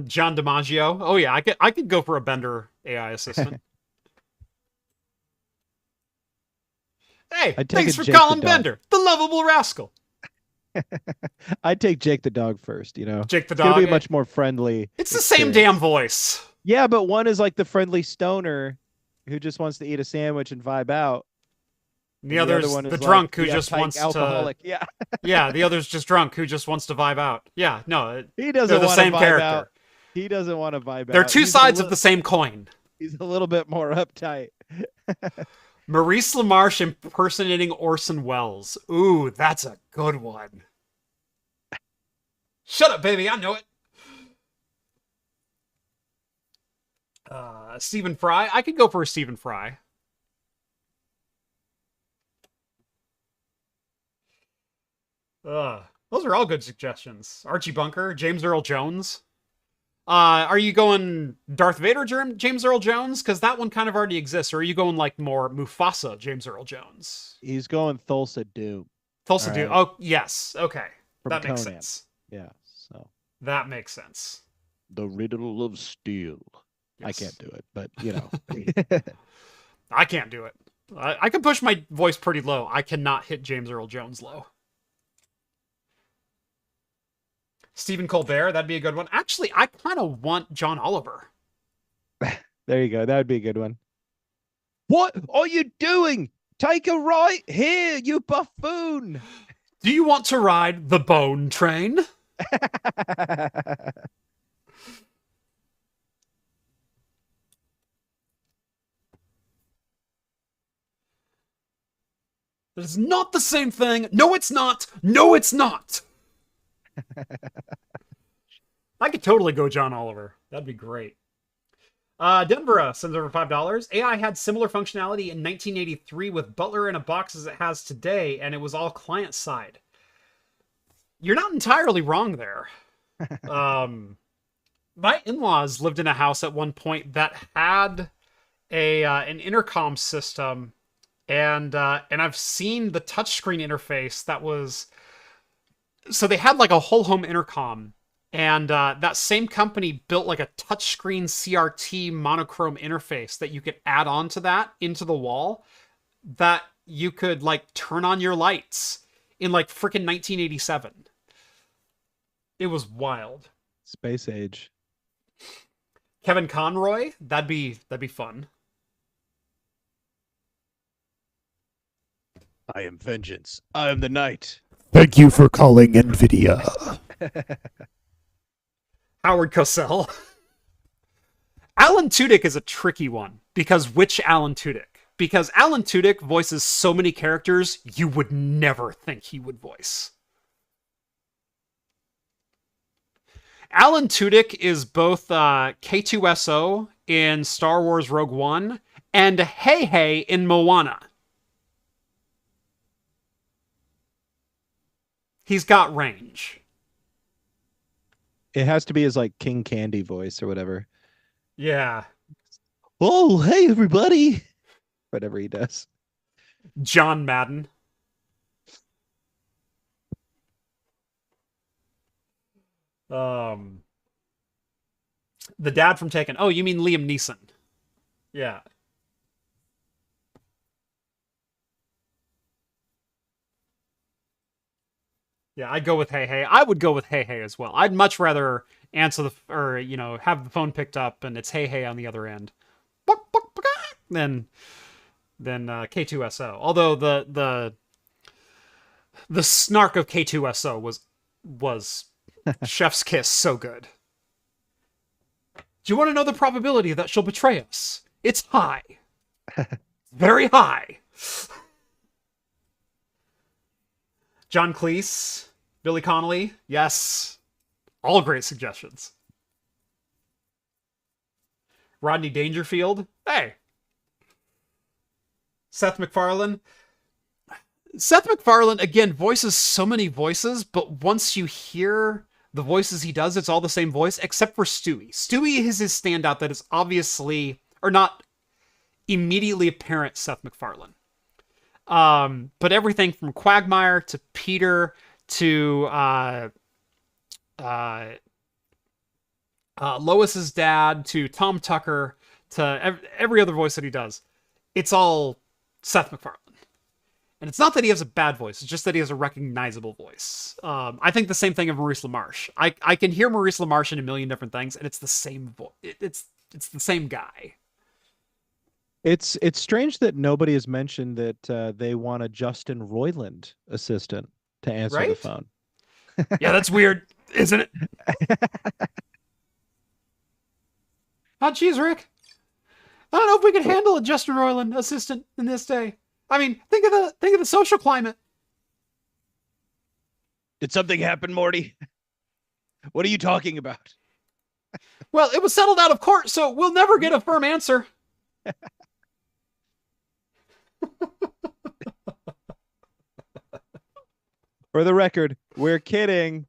John DiMaggio. Oh yeah, I could go for a Bender AI assistant. Hey, thanks for calling Bender, the lovable rascal. I'd take Jake the dog first, Jake the it's dog. gonna be much more friendly. It's the same damn voice. Yeah, but one is like the friendly stoner who just wants to eat a sandwich and vibe out. The other's the drunk who just wants alcoholic. to. Yeah. Yeah, the other's just drunk who just wants to vibe out. Yeah, no, he doesn't. They're the same character. Out. He doesn't want to vibe out. They're two sides of the same coin. He's a little bit more uptight. Maurice LaMarche impersonating Orson Welles. Ooh, that's a good one. Shut up, baby. I know it. Stephen Fry. I could go for a Stephen Fry. Those are all good suggestions. Archie Bunker, James Earl Jones. Are you going Darth Vader, James Earl Jones? Because that one kind of already exists. Or are you going like more Mufasa, James Earl Jones? He's going Thulsa Doom. Thulsa Doom. Oh, yes. Okay. From that makes Conan. sense. Yeah, so. That makes sense. The riddle of steel. I can't do it, but you know. I can't do it. I can push my voice pretty low. I cannot hit James Earl Jones low. Stephen Colbert, that'd be a good one. Actually, I kind of want John Oliver. There you go. That would be a good one. What are you doing? Take a right here, you buffoon. Do you want to ride the Bone Train? That is not the same thing. No, it's not. No, it's not. I could totally go John Oliver. That'd be great. Denver sends over $5. AI had similar functionality in 1983 with Butler in a box as it has today, and it was all client side. You're not entirely wrong there. My in-laws lived in a house at one point that had an intercom system, and I've seen the touchscreen interface that was. So they had like a whole home intercom. And that same company built like a touchscreen CRT monochrome interface that you could add on to that into the wall that you could like turn on your lights in like freaking 1987. It was wild. Space age. Kevin Conroy, that'd be fun. I am vengeance. I am the night. Thank you for calling NVIDIA. Howard Cosell. Alan Tudyk is a tricky one. Because which Alan Tudyk? Because Alan Tudyk voices so many characters you would never think he would voice. Alan Tudyk is both K2SO in Star Wars Rogue One and Hey Hey in Moana. He's got range. It has to be his like King Candy voice or whatever. Yeah. Oh, hey everybody. Whatever he does. John Madden. The dad from Taken. Oh, you mean Liam Neeson. Yeah. Yeah, I'd go with Hey Hey. I would go with Hey Hey as well. I'd much rather answer have the phone picked up and it's Hey Hey on the other end than K2SO. Although the snark of K2SO was chef's kiss so good. Do you want to know the probability that she'll betray us? It's high. Very high. John Cleese, Billy Connolly, yes. All great suggestions. Rodney Dangerfield, hey. Seth MacFarlane. Seth MacFarlane, again, voices so many voices, but once you hear the voices he does, it's all the same voice, except for Stewie. Stewie is his standout that is obviously, or not immediately apparent Seth MacFarlane. But everything from Quagmire to Peter to Lois's dad to Tom Tucker to every other voice that he does, it's all Seth MacFarlane. And it's not that he has a bad voice, it's just that he has a recognizable voice. I think the same thing of Maurice LaMarche. I can hear Maurice LaMarche in a million different things, and it's the same voice. It's the same guy. It's strange that nobody has mentioned that they want a Justin Roiland assistant to answer the phone. Yeah, that's weird, isn't it? Oh, geez, Rick. I don't know if we can handle a Justin Roiland assistant in this day. I mean, think of the social climate. Did something happen, Morty? What are you talking about? Well, it was settled out of court, so we'll never get a firm answer. For the record, we're kidding.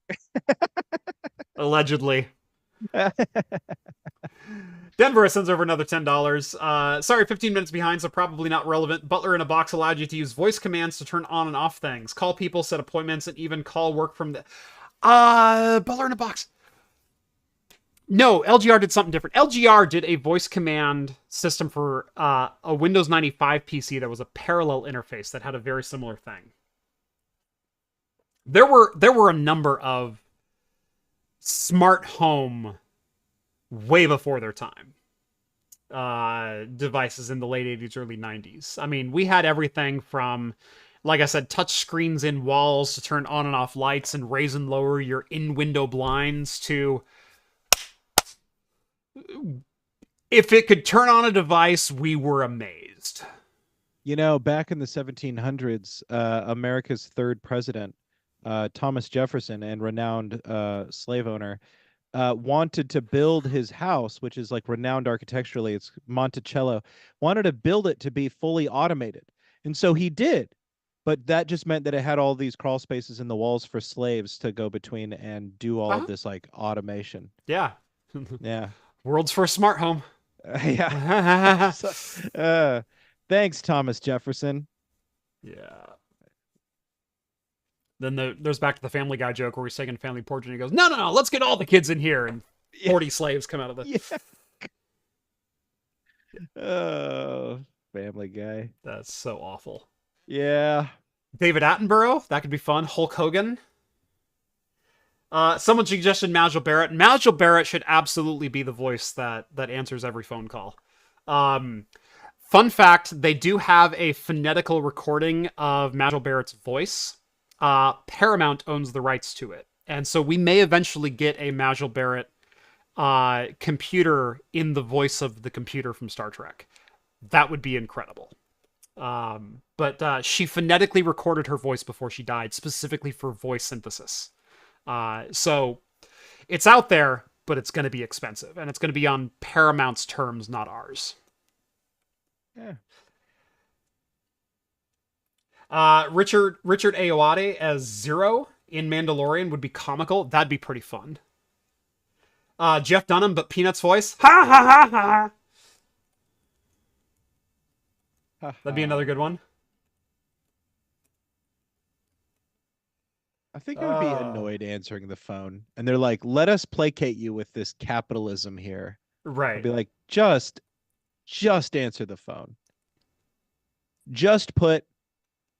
Allegedly. Denver sends over another $10. Sorry, 15 minutes behind, so probably not relevant. Butler in a box allowed you to use voice commands to turn on and off things. Call people, set appointments, and even call work from the... Butler in a box. No, LGR did something different. LGR did a voice command system for a Windows 95 PC that was a parallel interface that had a very similar thing. There were a number of smart home way before their time devices in the late 80s, early 90s. I mean, we had everything from, like I said, touch screens in walls to turn on and off lights and raise and lower your in-window blinds to, if it could turn on a device, we were amazed. You know, back in the 1700s, America's third president, Thomas Jefferson, and renowned slave owner, wanted to build his house, which is like renowned architecturally. It's Monticello. Wanted to build it to be fully automated, and so he did. But that just meant that it had all these crawl spaces in the walls for slaves to go between and do all of this like automation. Yeah. Yeah. World's first smart home. Yeah. Thanks, Thomas Jefferson. Yeah. Then there's back to the Family Guy joke where he's taking a family portrait and he goes, no, let's get all the kids in here. And 40 slaves come out of the... Yeah. Oh, Family Guy. That's so awful. Yeah. David Attenborough, that could be fun. Hulk Hogan. Someone suggested Majel Barrett. Majel Barrett should absolutely be the voice that answers every phone call. Fun fact, they do have a phonetical recording of Majel Barrett's voice. Paramount owns the rights to it. And so we may eventually get a Majel Barrett computer in the voice of the computer from Star Trek. That would be incredible. But she phonetically recorded her voice before she died, specifically for voice synthesis. So it's out there, but it's going to be expensive. And it's going to be on Paramount's terms, not ours. Yeah. Richard Ayoade as Zero in Mandalorian would be comical. That'd be pretty fun. Jeff Dunham, but Peanuts voice. Ha ha ha ha. That'd be another good one. I think I would be annoyed answering the phone. And they're like, let us placate you with this capitalism here. Right. I'd be like, just answer the phone. Just put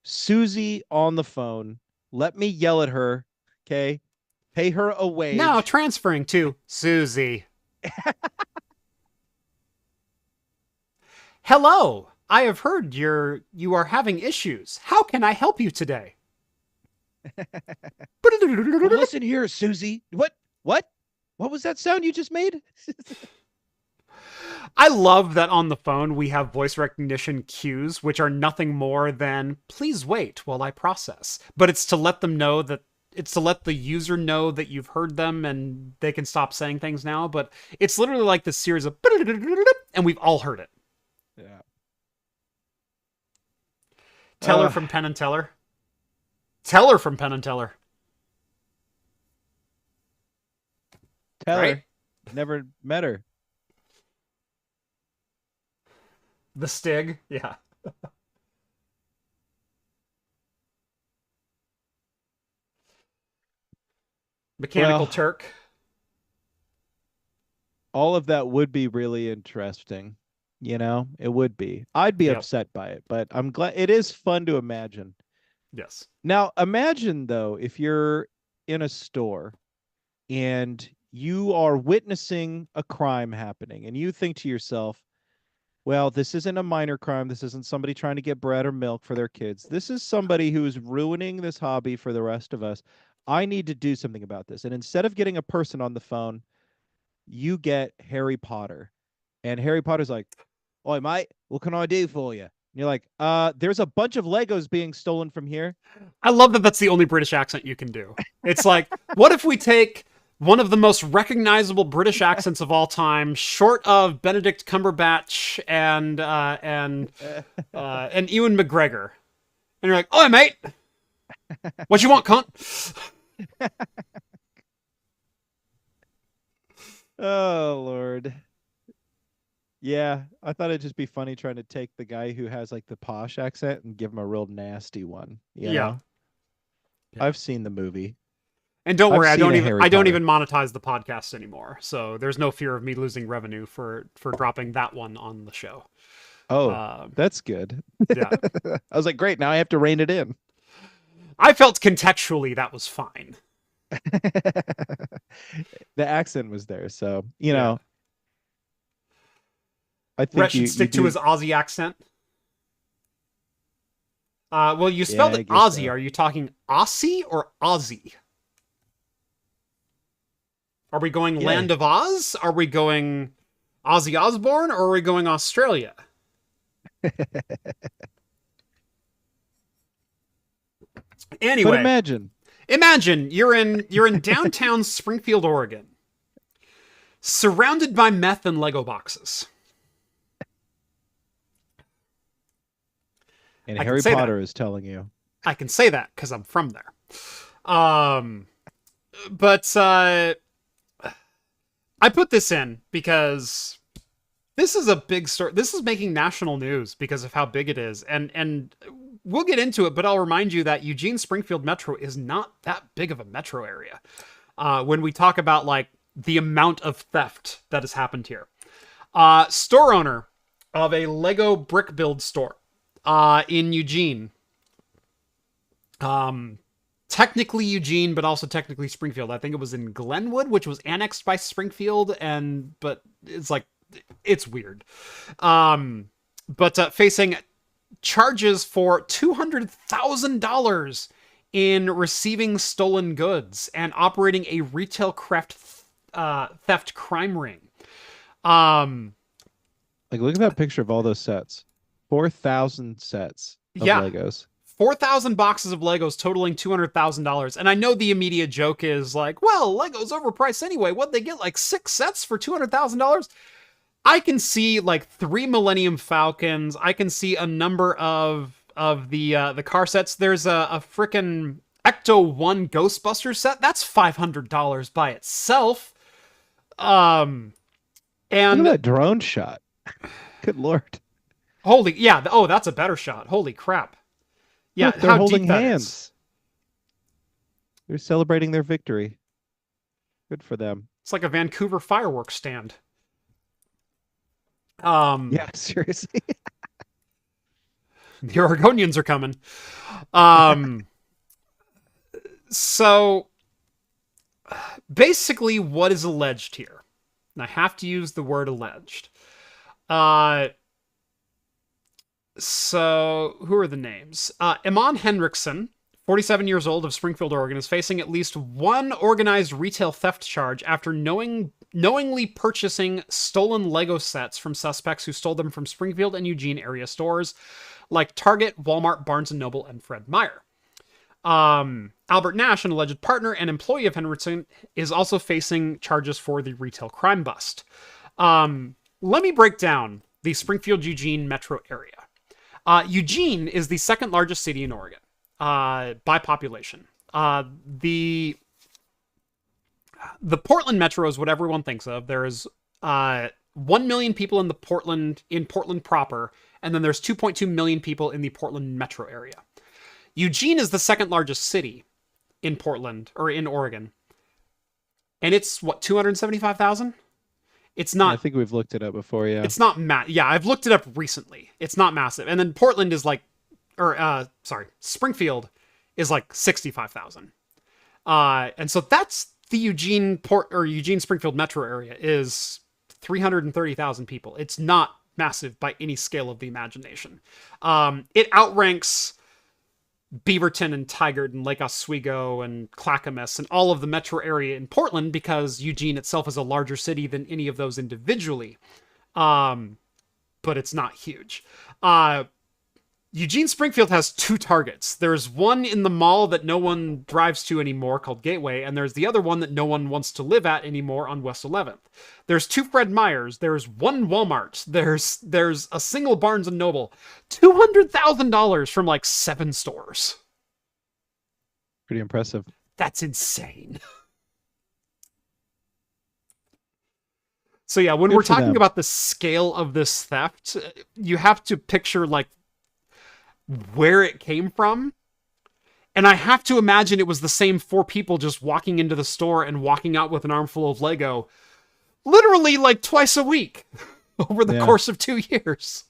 Susie on the phone. Let me yell at her. Okay. Pay her a wage. Now transferring to Susie. Hello. I have heard you are having issues. How can I help you today? Well, listen here, Susie. What was that sound you just made? I love that on the phone we have voice recognition cues, which are nothing more than, please wait while I process. But it's to let them know that, it's to let the user know that you've heard them and they can stop saying things now. But it's literally like this series of, and we've all heard it. Yeah. Teller from Penn and Teller. Teller from Penn and Teller. Teller. Right? Never met her. The Stig. Yeah. Mechanical Turk. All of that would be really interesting. You know, it would be. I'd be upset by it, but I'm glad it is fun to imagine. Yes. Now, imagine, though, if you're in a store and you are witnessing a crime happening and you think to yourself, well, this isn't a minor crime. This isn't somebody trying to get bread or milk for their kids. This is somebody who is ruining this hobby for the rest of us. I need to do something about this. And instead of getting a person on the phone, you get Harry Potter. And Harry Potter's like, oi, mate, what can I do for you? And you're like, there's a bunch of Legos being stolen from here. I love that that's the only British accent you can do. It's like, what if we take one of the most recognizable British accents of all time, short of Benedict Cumberbatch and Ewan McGregor. And you're like, oi, mate, what you want, cunt? Oh, Lord. Yeah, I thought it'd just be funny trying to take the guy who has like the posh accent and give him a real nasty one. You know? Yeah. I've seen the movie. And don't I've worry, I seen don't a even Harry I don't Potter. even monetize the podcast anymore. So there's no fear of me losing revenue for dropping that one on the show. Oh, Um, that's good. yeah. I was like, great. Now I have to rein it in. I felt contextually that was fine. The accent was there, so Yeah. I think Rett you should stick to do. his Aussie accent. Well, you Yeah, spelled I it guess Aussie. so. Are you talking Aussie or Aussie? Are we going Yeah. Land of Oz? Are we going Ozzy Osbourne? Or are we going Australia? But Anyway, imagine you're in downtown Springfield, Oregon, surrounded by meth and Lego boxes. and I can Harry say that. Potter is telling you. I can say that because I'm from there. But I put this in because this is a big story. This is making national news because of how big it is, and we'll get into it. But I'll remind you that Eugene Springfield Metro is not that big of a metro area. When we talk about like the amount of theft that has happened here, store owner of a Lego brick build store in Eugene. Technically Eugene, but also technically Springfield. I think it was in Glenwood, which was annexed by Springfield, but it's like, it's weird. But facing charges for $200,000 in receiving stolen goods and operating a retail theft crime ring. Like, look at that picture of all those sets. 4,000 sets of Legos. 4,000 boxes of Legos totaling $200,000. And I know the immediate joke is like, well, Legos overpriced anyway. What'd they get? Like 6 sets for $200,000? I can see like 3 Millennium Falcons. I can see a number of the car sets. There's a frickin' Ecto 1 Ghostbuster set. That's $500 by itself. And look at that drone shot. Good Lord. Holy, yeah. Oh, that's a better shot. Holy crap. Yeah, look, they're how holding deep that hands. is. They're celebrating their victory. Good for them. It's like a Vancouver fireworks stand. Yeah, seriously. The Oregonians are coming. So basically what is alleged here, and I have to use the word alleged. So who are the names? Iman Hendrickson, 47 years old, of Springfield, Oregon, is facing at least one organized retail theft charge after knowingly purchasing stolen Lego sets from suspects who stole them from Springfield and Eugene area stores like Target, Walmart, Barnes & Noble, and Fred Meyer. Albert Nash, an alleged partner and employee of Hendrickson, is also facing charges for the retail crime bust. Let me break down the Springfield-Eugene metro area. Eugene is the second largest city in Oregon by population. The Portland metro is what everyone thinks of. There is 1 million people in Portland proper, and then there's 2.2 million people in the Portland metro area. Eugene is the second largest city in Portland, or in Oregon. And it's, what, 275,000? It's not... I think we've looked it up before, yeah. It's not yeah, I've looked it up recently. It's not massive. And then Portland is like... Springfield is like 65,000. And so that's the Eugene Springfield metro area is 330,000 people. It's not massive by any scale of the imagination. It outranks Beaverton and Tigard and Lake Oswego and Clackamas and all of the metro area in Portland because Eugene itself is a larger city than any of those individually. But it's not huge. Eugene Springfield has 2 targets. There's one in the mall that no one drives to anymore called Gateway, and there's the other one that no one wants to live at anymore on West 11th. There's 2 Fred Meyers. There's 1 Walmart. There's a single Barnes & Noble. $200,000 from like 7 stores. Pretty impressive. That's insane. So yeah, when we're talking about the scale of this theft, you have to picture like where it came from And I have to imagine it was the same 4 people just walking into the store and walking out with an armful of Lego literally like twice a week over the course of 2 years.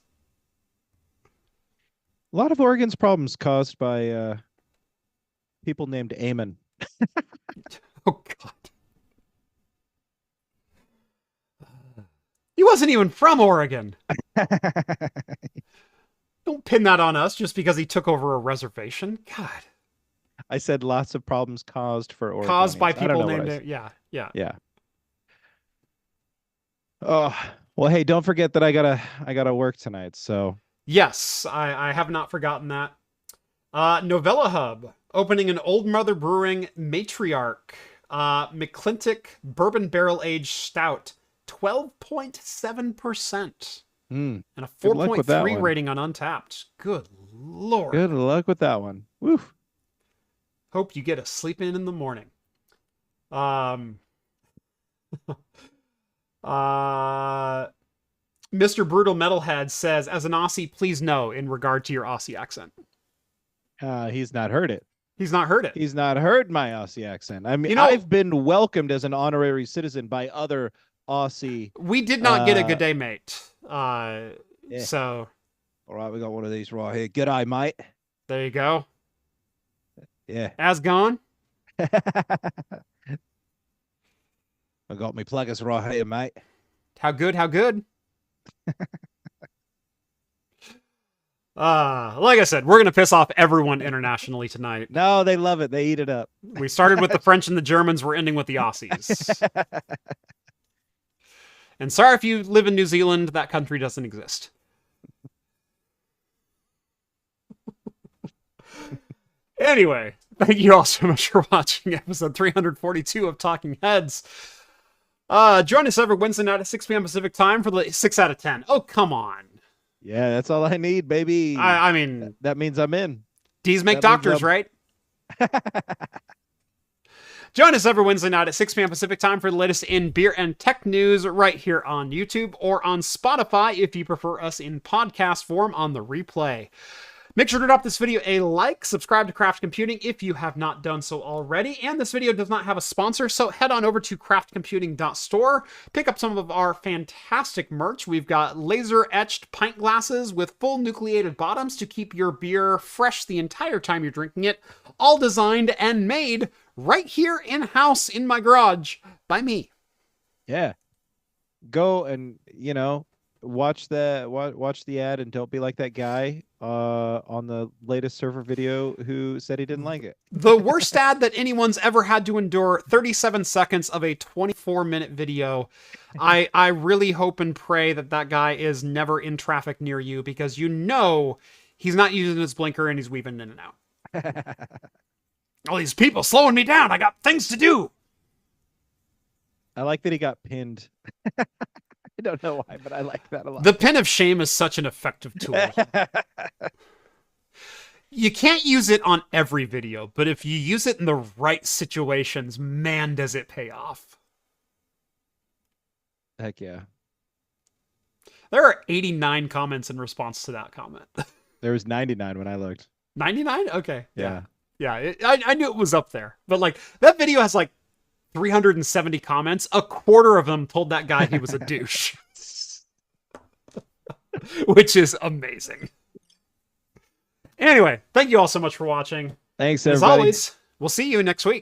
A lot of Oregon's problems caused by people named Eamon. Oh, God. He wasn't even from Oregon. Don't pin that on us just because he took over a reservation. God. I said lots of problems caused for Oregon. Caused by people named it. Yeah. Oh, well, hey, don't forget that I gotta work tonight. So yes, I have not forgotten that. Novella Hub opening an Old Mother Brewing Matriarch McClintock Bourbon Barrel Aged Stout, 12.7%, and a 4.3 rating on Untapped. Good Lord. Good luck with that one. Woo. Hope you get a sleep in the morning. Mr. Brutal Metalhead says, as an Aussie, please no, in regard to your Aussie accent. He's not heard it. He's not heard it. He's not heard my Aussie accent. I mean, I've been welcomed as an honorary citizen by other Aussie. We did not get a good day, mate. So. All right, we got one of these right here. G'day, mate. There you go. Yeah. As gone. I got me pluggers right here, mate. How good? How good? Like I said, we're going to piss off everyone internationally tonight. No, they love it. They eat it up. We started with the French and the Germans. We're ending with the Aussies. And sorry if you live in New Zealand, that country doesn't exist. Anyway, thank you all so much for watching episode 342 of Talking Heads. Join us every Wednesday night at 6 p.m. Pacific time for the 6 out of 10. Oh, come on. Yeah, that's all I need, baby. I mean... That means I'm in. D's make doctors, right? Join us every Wednesday night at 6 p.m. Pacific time for the latest in beer and tech news right here on YouTube or on Spotify if you prefer us in podcast form on the replay. Make sure to drop this video a like, subscribe to Craft Computing if you have not done so already, and this video does not have a sponsor, so head on over to craftcomputing.store, pick up some of our fantastic merch. We've got laser-etched pint glasses with full nucleated bottoms to keep your beer fresh the entire time you're drinking it, all designed and made right here in-house in my garage by me. Yeah. Go and, watch the ad and don't be like that guy on the latest server video who said he didn't like it. The worst ad that anyone's ever had to endure, 37 seconds of a 24-minute video. I really hope and pray that guy is never in traffic near you, because he's not using his blinker and he's weaving in and out. All these people slowing me down. I got things to do. I like that he got pinned. I don't know why, but I like that a lot. The pin of shame is such an effective tool. You can't use it on every video, but if you use it in the right situations, man, does it pay off. Heck yeah. There are 89 comments in response to that comment. There was 99 when I looked. 99? Okay. Yeah. Yeah, I knew it was up there. But that video has 370 comments. A quarter of them told that guy he was a douche. Which is amazing. Anyway, thank you all so much for watching. Thanks, everybody. As always, we'll see you next week.